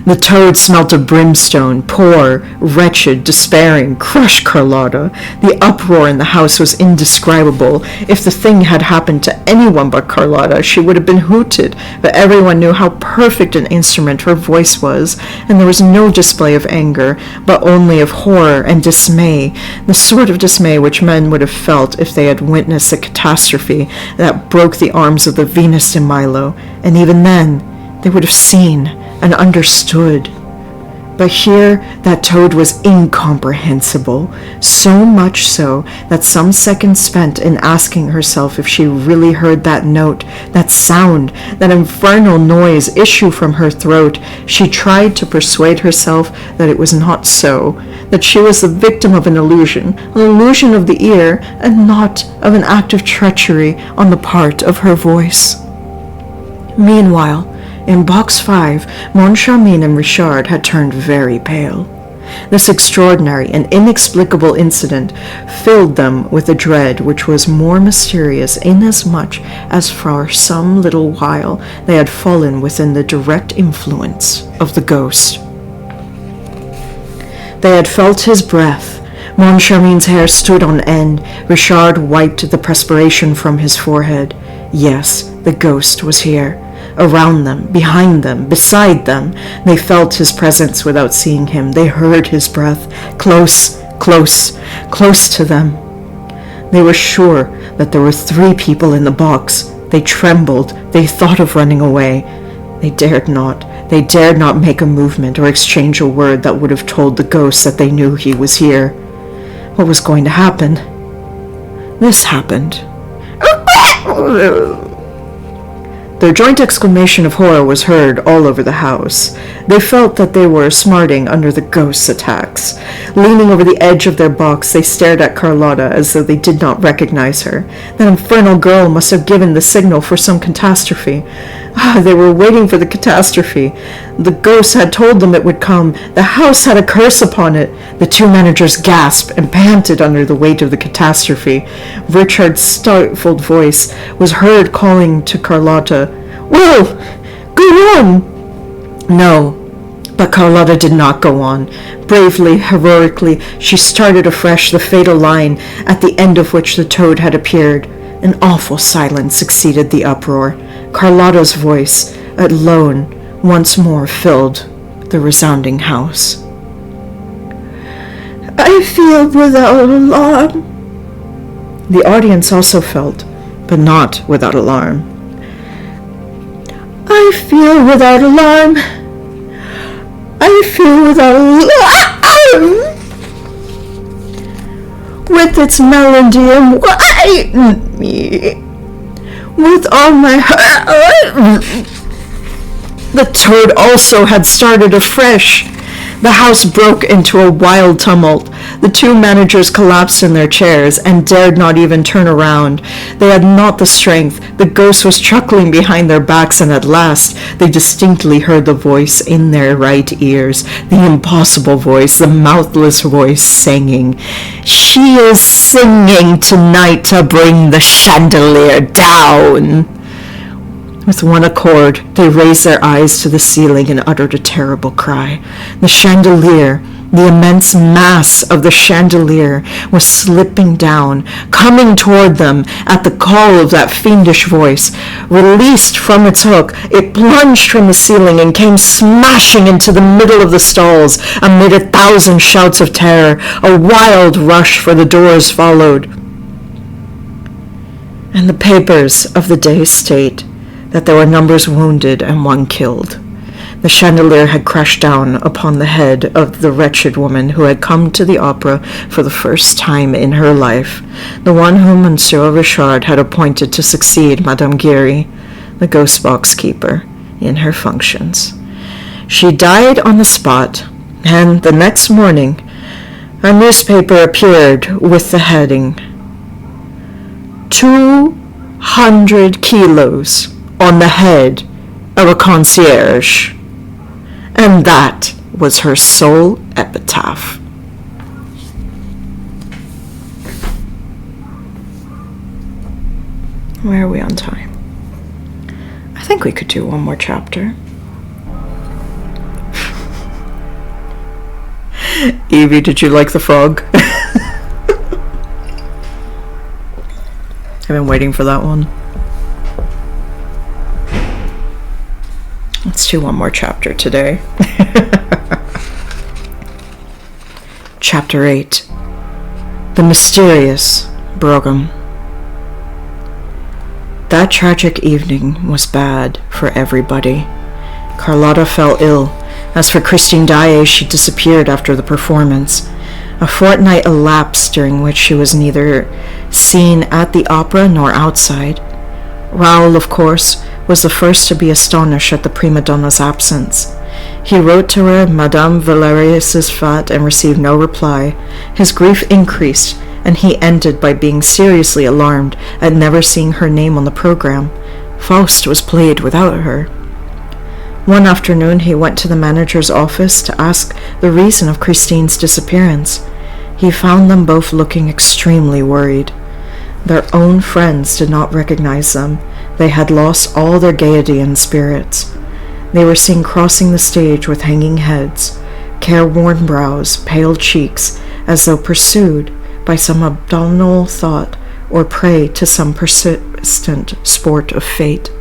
The toad smelt of brimstone, poor, wretched, despairing, crushed Carlotta. The uproar in the house was indescribable. If the thing had happened to anyone but Carlotta, she would have been hooted, but everyone knew how perfect an instrument her voice was, and there was no display of anger, but only of horror and dismay, the sort of dismay which men would have felt if they had witnessed a catastrophe that broke the arms of the Venus de Milo, and even then they would have seen and understood. But here that toad was incomprehensible, so much so that some seconds spent in asking herself if she really heard that note, that sound, that infernal noise issue from her throat. She tried to persuade herself that it was not so, that she was the victim of an illusion of the ear, and not of an act of treachery on the part of her voice. Meanwhile, in Box 5, Moncharmin and Richard had turned very pale. This extraordinary and inexplicable incident filled them with a dread which was more mysterious inasmuch as for some little while they had fallen within the direct influence of the ghost. They had felt his breath. Moncharmin's hair stood on end. Richard wiped the perspiration from his forehead. Yes, the ghost was here. around them, behind them, beside them. They felt his presence without seeing him. They heard his breath, close, close, close to them. They were sure that there were 3 people in the box. They trembled. They thought of running away. They dared not. They dared not make a movement or exchange a word that would have told the ghost that they knew he was here. What was going to happen? This happened. Their joint exclamation of horror was heard all over the house. They felt that they were smarting under the ghost's attacks. Leaning over the edge of their box, they stared at Carlotta as though they did not recognize her. That infernal girl must have given the signal for some catastrophe. They were waiting for the catastrophe. The ghost had told them it would come. The house had a curse upon it. The 2 managers gasped and panted under the weight of the catastrophe. Richard's stifled voice was heard calling to Carlotta, "Well, go on!" No, but Carlotta did not go on. Bravely, heroically, she started afresh the fatal line, at the end of which the toad had appeared. An awful silence succeeded the uproar. Carlotta's voice, alone, once more filled the resounding house. "I feel without alarm." The audience also felt, but not without alarm. "I feel without alarm. I feel without alarm. With its melody enlighten me. With all my heart." The toad also had started afresh. The house broke into a wild tumult. The 2 managers collapsed in their chairs and dared not even turn around. They had not the strength. The ghost was chuckling behind their backs, and at last they distinctly heard the voice in their right ears, the impossible voice, the mouthless voice singing. "She is singing tonight to bring the chandelier down." With one accord, they raised their eyes to the ceiling and uttered a terrible cry. The chandelier, the immense mass of the chandelier, was slipping down, coming toward them at the call of that fiendish voice. Released from its hook, it plunged from the ceiling and came smashing into the middle of the stalls. Amid 1,000 shouts of terror, a wild rush for the doors followed. And the papers of the day state that there were numbers wounded and 1 killed. The chandelier had crashed down upon the head of the wretched woman who had come to the opera for the first time in her life, the one whom Monsieur Richard had appointed to succeed Madame Giry, the ghost box keeper, in her functions. She died on the spot, and the next morning a newspaper appeared with the heading, 200 kilos on the head of a concierge. And that was her sole epitaph. Where are we on time? I think we could do 1 more chapter. Evie, did you like the frog? I've been waiting for that one. Let's do 1 more chapter today. Chapter 8. The Mysterious Brougham. That tragic evening was bad for everybody. Carlotta fell ill. As for Christine Daae, she disappeared after the performance. A fortnight elapsed during which she was neither seen at the opera nor outside. Raoul, of course, was the first to be astonished at the prima donna's absence. He wrote to her Madame Valerius's fête and received no reply. His grief increased, and he ended by being seriously alarmed at never seeing her name on the program. Faust was played without her. One afternoon he went to the manager's office to ask the reason of Christine's disappearance. He found them both looking extremely worried. Their own friends did not recognize them. They had lost all their gaiety and spirits. They were seen crossing the stage with hanging heads, careworn brows, pale cheeks, as though pursued by some abominable thought or prey to some persistent sport of fate.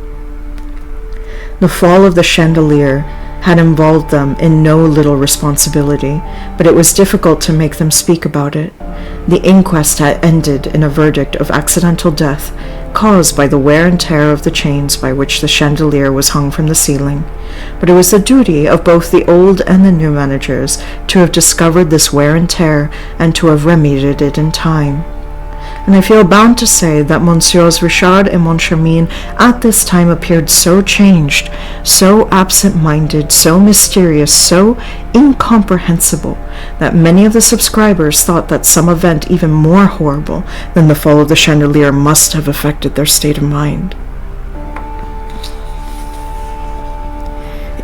The fall of the chandelier had involved them in no little responsibility, but it was difficult to make them speak about it. The inquest had ended in a verdict of accidental death caused by the wear and tear of the chains by which the chandelier was hung from the ceiling, but it was the duty of both the old and the new managers to have discovered this wear and tear and to have remedied it in time. And I feel bound to say that Messieurs Richard and Moncharmin at this time appeared so changed, so absent-minded, so mysterious, so incomprehensible, that many of the subscribers thought that some event even more horrible than the fall of the chandelier must have affected their state of mind.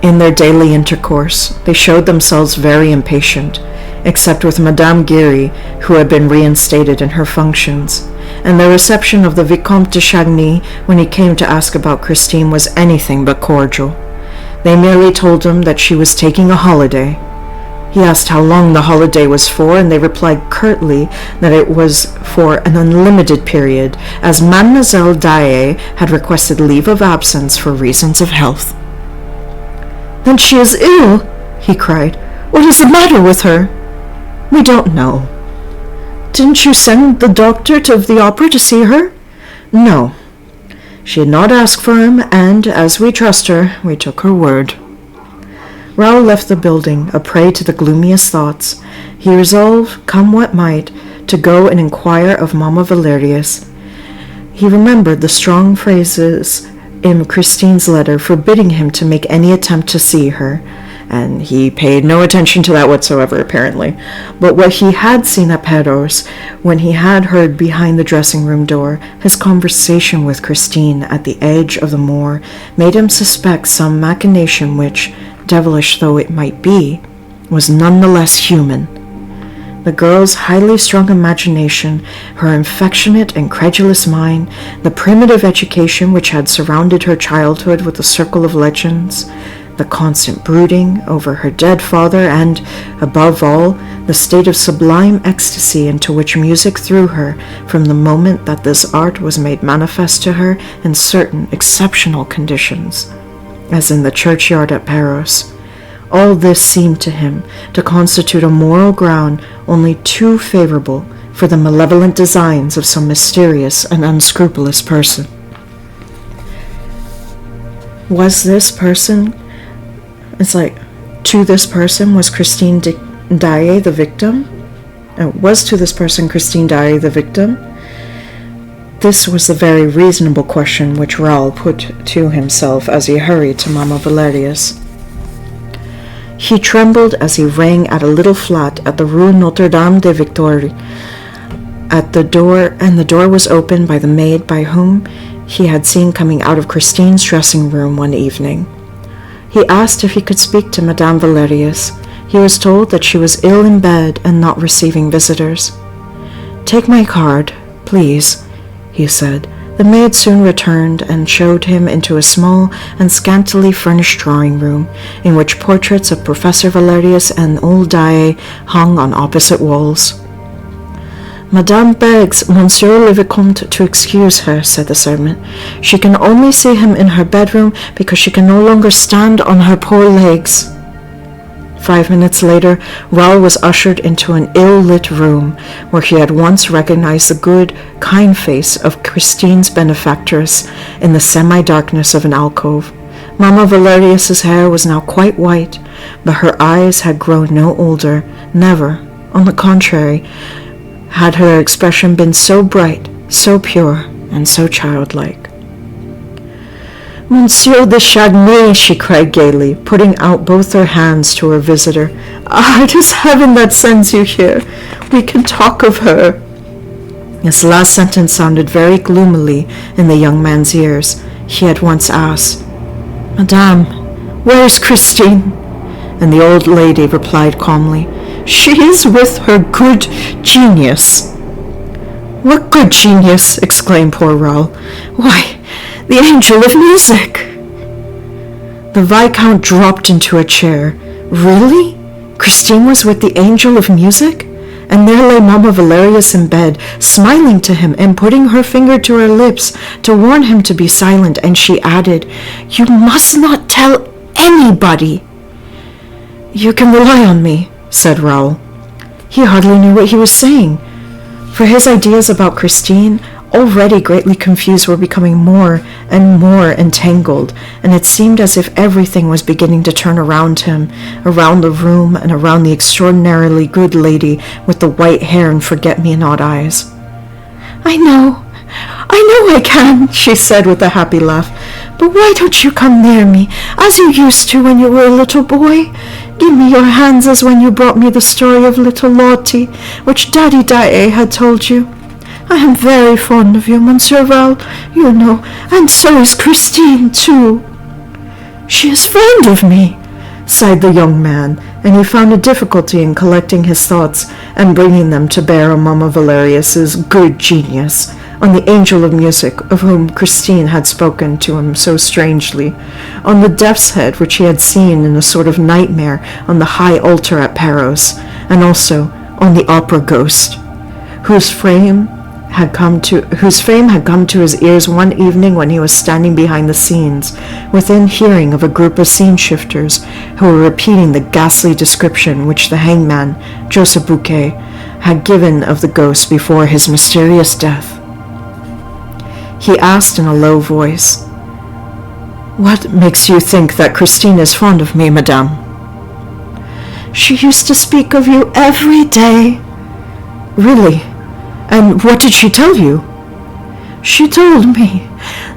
In their daily intercourse, they showed themselves very impatient, except with Madame Giry, who had been reinstated in her functions, and their reception of the Vicomte de Chagny when he came to ask about Christine was anything but cordial. They merely told him that she was taking a holiday. He asked how long the holiday was for, and they replied curtly that it was for an unlimited period, as Mademoiselle Daae had requested leave of absence for reasons of health. "Then she is ill!" he cried. "What is the matter with her?" "We don't know." "Didn't you send the doctor to the opera to see her?" "No. She had not asked for him, and, as we trust her, we took her word." Raoul left the building, a prey to the gloomiest thoughts. He resolved, come what might, to go and inquire of Mamma Valerius. He remembered the strong phrases in Christine's letter forbidding him to make any attempt to see her, and he paid no attention to that whatsoever, apparently. But what he had seen at Perros, when he had heard behind the dressing-room door his conversation with Christine at the edge of the moor, made him suspect some machination which, devilish though it might be, was none the less human. The girl's highly strung imagination, her affectionate and credulous mind, the primitive education which had surrounded her childhood with a circle of legends, the constant brooding over her dead father, and, above all, the state of sublime ecstasy into which music threw her from the moment that this art was made manifest to her in certain exceptional conditions, as in the churchyard at Perros. All this seemed to him to constitute a moral ground only too favorable for the malevolent designs of some mysterious and unscrupulous person. Was this person... to this person was Christine Daae the victim? Was to this person Christine Daae the victim? This was the very reasonable question which Raoul put to himself as he hurried to Mamma Valerius. He trembled as he rang at a little flat at the Rue Notre-Dame de Victoire. The door was opened by the maid by whom he had seen coming out of Christine's dressing room one evening. He asked if he could speak to Madame Valerius. He was told that she was ill in bed and not receiving visitors. "Take my card, please," he said. The maid soon returned and showed him into a small and scantily furnished drawing room, in which portraits of Professor Valerius and old Daae hung on opposite walls. "Madame begs Monsieur le Vicomte to excuse her," said the servant. "She can only see him in her bedroom because she can no longer stand on her poor legs." 5 minutes later, Raoul was ushered into an ill-lit room, where he had once recognized the good, kind face of Christine's benefactress in the semi-darkness of an alcove. Mamma Valerius's hair was now quite white, but her eyes had grown no older. Never, on the contrary, had her expression been so bright, so pure, and so childlike. "Monsieur de Chagny," she cried gaily, putting out both her hands to her visitor. "Ah, it is heaven that sends you here. We can talk of her." This last sentence sounded very gloomily in the young man's ears. He at once asked, "Madame, where is Christine?" And the old lady replied calmly, "She is with her good genius." "What good genius?" exclaimed poor Raoul. "Why, the angel of music!" The Viscount dropped into a chair. Really? Christine was with the angel of music? and there lay Mamma Valerius in bed, smiling to him and putting her finger to her lips to warn him to be silent, and she added, "You must not tell anybody." "You can rely on me," said Raoul. He hardly knew what he was saying, for his ideas about Christine, already greatly confused, were becoming more and more entangled, and it seemed as if everything was beginning to turn around him, around the room, and around the extraordinarily good lady with the white hair and forget-me-not eyes. I know I can," she said with a happy laugh. "But why don't you come near me, as you used to when you were a little boy? Give me your hands as when you brought me the story of little Lottie, which Daddy Dae had told you. I am very fond of you, Monsieur Raoul, you know, and so is Christine, too." "She is fond of me," sighed the young man, and he found a difficulty in collecting his thoughts and bringing them to bear on Mamma Valerius's good genius, on the angel of music of whom Christine had spoken to him so strangely, on the death's head which he had seen in a sort of nightmare on the high altar at Paros, and also on the opera ghost, whose fame had come to his ears one evening when he was standing behind the scenes, within hearing of a group of scene-shifters who were repeating the ghastly description which the hangman, Joseph Bouquet, had given of the ghost before his mysterious death. He asked in a low voice, "What makes you think that Christine is fond of me, madame?" "She used to speak of you every day." "Really? And what did she tell you?" "She told me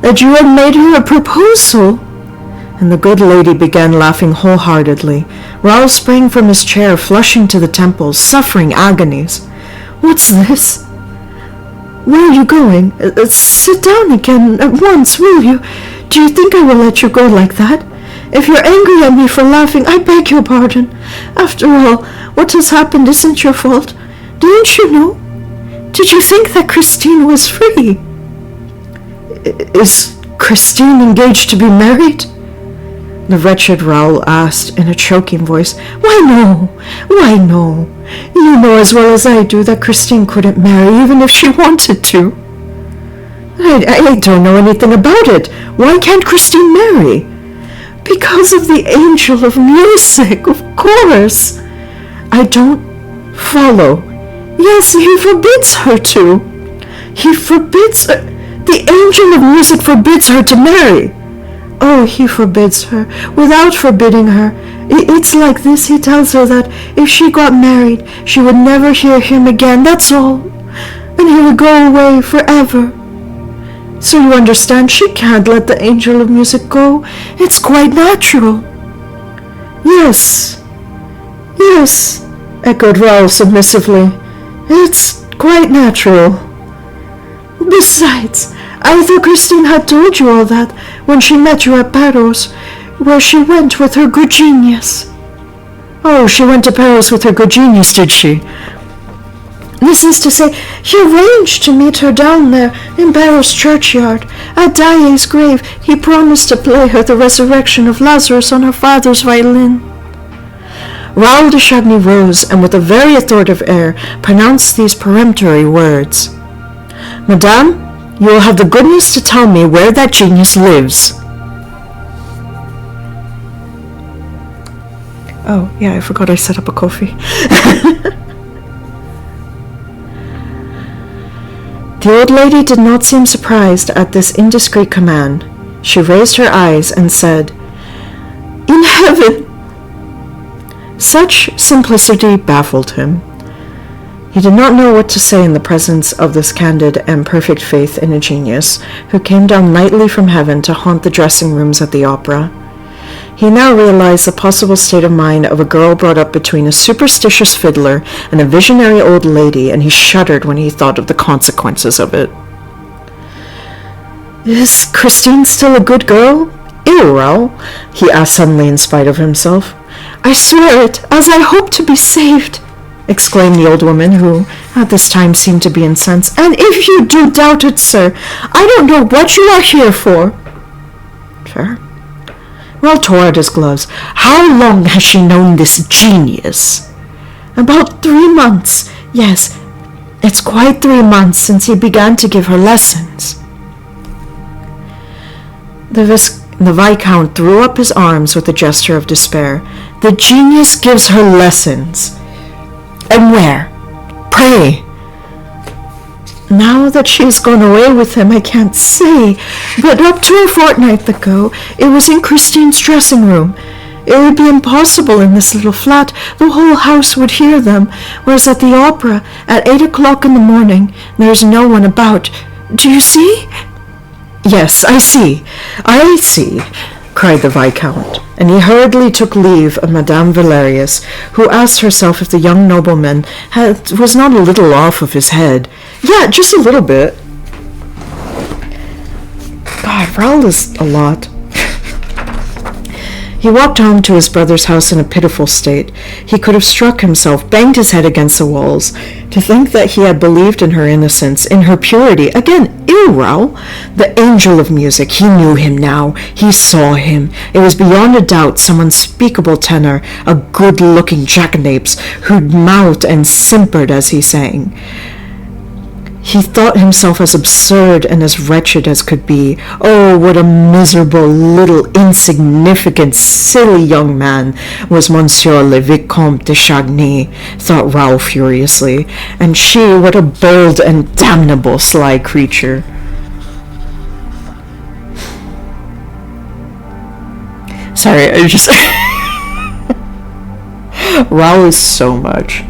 that you had made her a proposal." And the good lady began laughing wholeheartedly. Raoul sprang from his chair, flushing to the temples, suffering agonies. "What's this? Where are you going? Sit down again at once, will you? Do you think I will let you go like that? If you're angry at me for laughing, I beg your pardon. After all, what has happened isn't your fault. Didn't you know? Did you think that Christine was free?" "Is Christine engaged to be married?" the wretched Raoul asked in a choking voice. Why no? You know as well as I do that Christine couldn't marry even if she wanted to." I don't know anything about it. Why can't Christine marry?" "Because of the angel of music, of course." "I don't follow." "Yes, he forbids her to." "He forbids her? The angel of music forbids her to marry?" "Oh, he forbids her, without forbidding her. It's like this. He tells her that if she got married, she would never hear him again, that's all. And he would go away forever. So you understand, she can't let the angel of music go. It's quite natural." Yes, echoed Raoul submissively. "It's quite natural. Besides, I thought Christine had told you all that when she met you at Paros, where she went with her good genius." "Oh, she went to Paris with her good genius, did she?" "This is to say, he arranged to meet her down there in Paros churchyard. At Daye's grave, he promised to play her the resurrection of Lazarus on her father's violin." Raoul de Chagny rose, and with a very authoritative air pronounced these peremptory words. "Madame, you will have the goodness to tell me where that genius lives." Oh, yeah, I forgot I set up a coffee. The old lady did not seem surprised at this indiscreet command. She raised her eyes and said, "In heaven." Such simplicity baffled him. He did not know what to say in the presence of this candid and perfect faith in a genius who came down nightly from heaven to haunt the dressing rooms at the opera. He now realized the possible state of mind of a girl brought up between a superstitious fiddler and a visionary old lady, and he shuddered when he thought of the consequences of it. "Is Christine still a good girl? Ew, Raoul," he asked suddenly in spite of himself. "I swear it, as I hope to be saved," exclaimed the old woman, who at this time seemed to be incensed. "And if you do doubt it, sir, I don't know what you are here for." Fair. Raoul tore at his gloves. "How long has she known this genius?" "About 3 months. Yes, it's quite 3 months since he began to give her lessons. The Viscount threw up his arms with a gesture of despair. The genius gives her lessons. And where? Pray. Now that she has gone away with him, I can't say, but up to a fortnight ago, it was in Christine's dressing room. It would be impossible in this little flat. The whole house would hear them, whereas at the opera, at 8 o'clock in the morning, there's no one about. Do you see? Yes, I see, cried the Viscount, and he hurriedly took leave of Madame Valerius, who asked herself if the young nobleman was not a little off of his head. Yeah, just a little bit. God, Raoul is a lot. He walked home to his brother's house in a pitiful state. He could have struck himself, banged his head against the walls. To think that he had believed in her innocence, in her purity. Again, Raoul, the angel of music. He knew him now. He saw him. It was beyond a doubt some unspeakable tenor, a good-looking jackanapes, who'd mouthed and simpered as he sang. He thought himself as absurd and as wretched as could be. Oh, what a miserable, little, insignificant, silly young man was Monsieur le Vicomte de Chagny, thought Raoul furiously, and she, what a bold and damnable sly creature. Sorry, I just... Raoul is so much.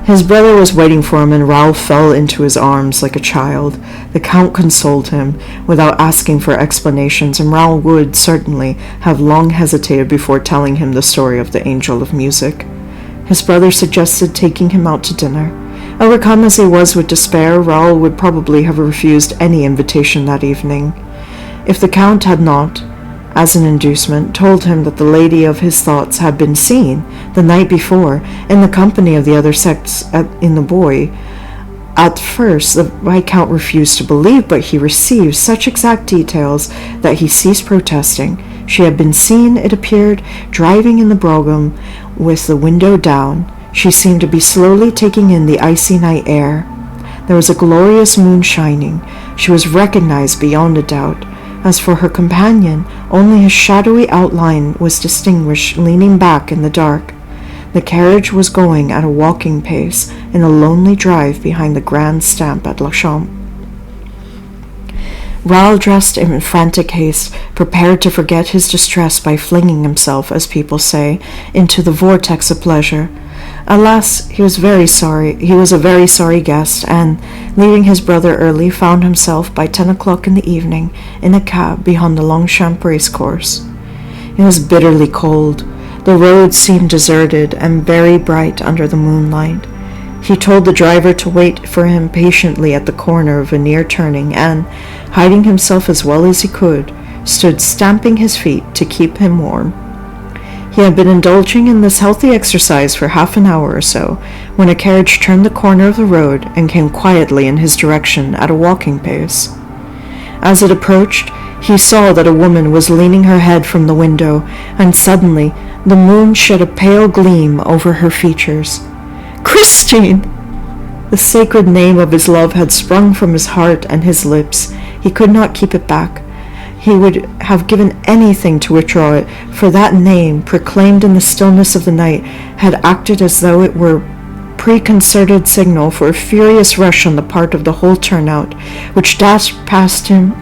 His brother was waiting for him, and Raoul fell into his arms like a child. The Count consoled him, without asking for explanations, and Raoul would, certainly, have long hesitated before telling him the story of the angel of music. His brother suggested taking him out to dinner. Overcome as he was with despair, Raoul would probably have refused any invitation that evening. If the Count had not, as an inducement, told him that the lady of his thoughts had been seen, the night before, in the company of the other sex in the boy. At first, the Viscount refused to believe, but he received such exact details that he ceased protesting. She had been seen, it appeared, driving in the brougham with the window down. She seemed to be slowly taking in the icy night air. There was a glorious moon shining. She was recognized beyond a doubt. As for her companion, only a shadowy outline was distinguished leaning back in the dark. The carriage was going at a walking pace in a lonely drive behind the grand stamp at Longchamp. Raoul dressed in frantic haste, prepared to forget his distress by flinging himself, as people say, into the vortex of pleasure. Alas, he was very sorry. He was a very sorry guest, and, leaving his brother early, found himself by 10 o'clock in the evening in a cab behind the Longchamp racecourse. It was bitterly cold. The road seemed deserted and very bright under the moonlight. He told the driver to wait for him patiently at the corner of a near turning, and, hiding himself as well as he could, stood stamping his feet to keep him warm. He had been indulging in this healthy exercise for half an hour or so, when a carriage turned the corner of the road and came quietly in his direction at a walking pace. As it approached, he saw that a woman was leaning her head from the window, and suddenly the moon shed a pale gleam over her features. Christine! The sacred name of his love had sprung from his heart and his lips. He could not keep it back. He would have given anything to withdraw it, for that name, proclaimed in the stillness of the night, had acted as though it were preconcerted signal for a furious rush on the part of the whole turnout, which dashed past him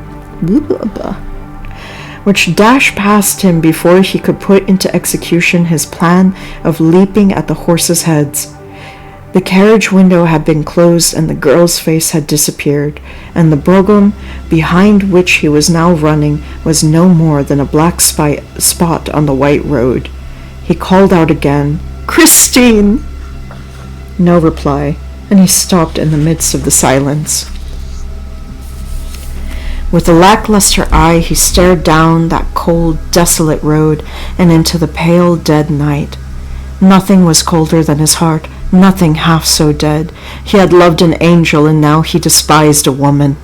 before he could put into execution his plan of leaping at the horses' heads. The carriage window had been closed, and the girl's face had disappeared, and the brougham, behind which he was now running, was no more than a black spot on the white road. He called out again, "Christine!" No reply, and he stopped in the midst of the silence. With a lackluster eye, he stared down that cold, desolate road and into the pale, dead night. Nothing was colder than his heart, nothing half so dead. He had loved an angel, and now he despised a woman.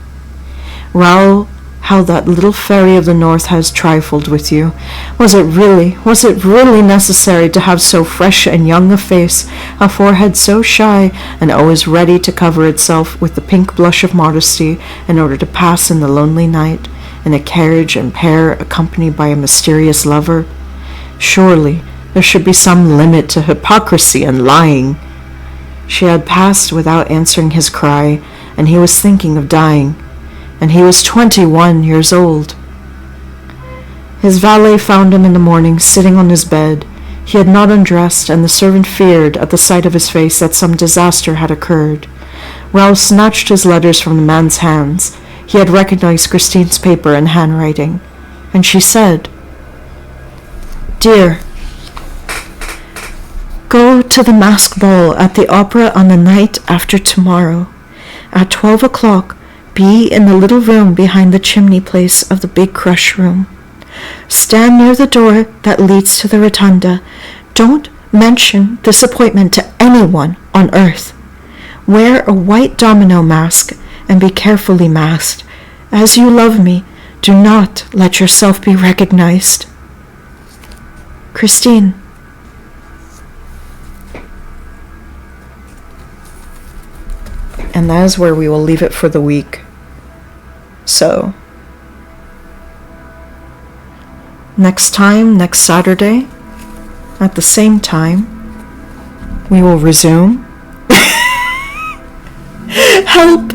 Raoul how that little fairy of the north has trifled with you. Was it really necessary to have so fresh and young a face, a forehead so shy, and always ready to cover itself with the pink blush of modesty, in order to pass in the lonely night, in a carriage and pair, accompanied by a mysterious lover? Surely there should be some limit to hypocrisy and lying. She had passed without answering his cry, and he was thinking of dying, and he was 21 years old. His valet found him in the morning sitting on his bed. He had not undressed, and the servant feared at the sight of his face that some disaster had occurred. Raoul snatched his letters from the man's hands. He had recognized Christine's paper and handwriting, and she said, "Dear, go to the masked ball at the opera on the night after tomorrow. At 12 o'clock, be in the little room behind the chimney place of the big crush room. Stand near the door that leads to the rotunda. Don't mention this appointment to anyone on earth. Wear a white domino mask and be carefully masked. As you love me, do not let yourself be recognized. Christine." And that is where we will leave it for the week. So, next Saturday, at the same time, we will resume. Help!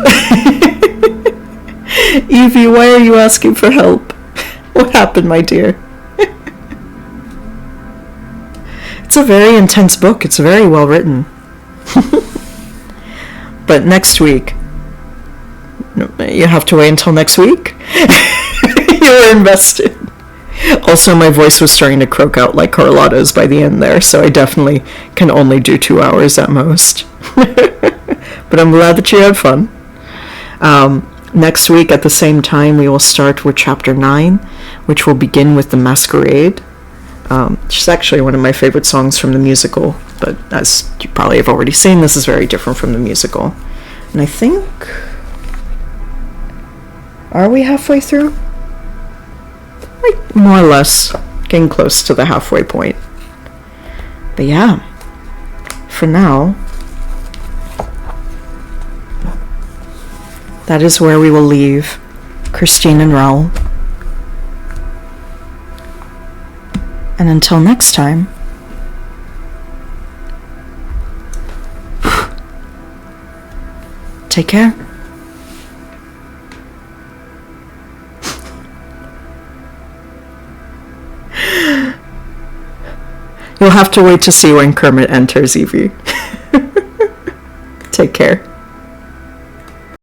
Evie, why are you asking for help? What happened, my dear? It's a very intense book. It's very well written. But next week, you have to wait until next week? You were invested. Also, my voice was starting to croak out like Carlotta's by the end there, so I definitely can only do 2 hours at most. But I'm glad that you had fun. Next week at the same time, we will start with Chapter 9, which will begin with The Masquerade. Which is actually one of my favorite songs from the musical, but as you probably have already seen, this is very different from the musical. And I think... Are we halfway through? Like, more or less. Getting close to the halfway point. But yeah. For now... That is where we will leave Christine and Raoul. And until next time, take care. You'll have to wait to see when Kermit enters, Evie. Take care.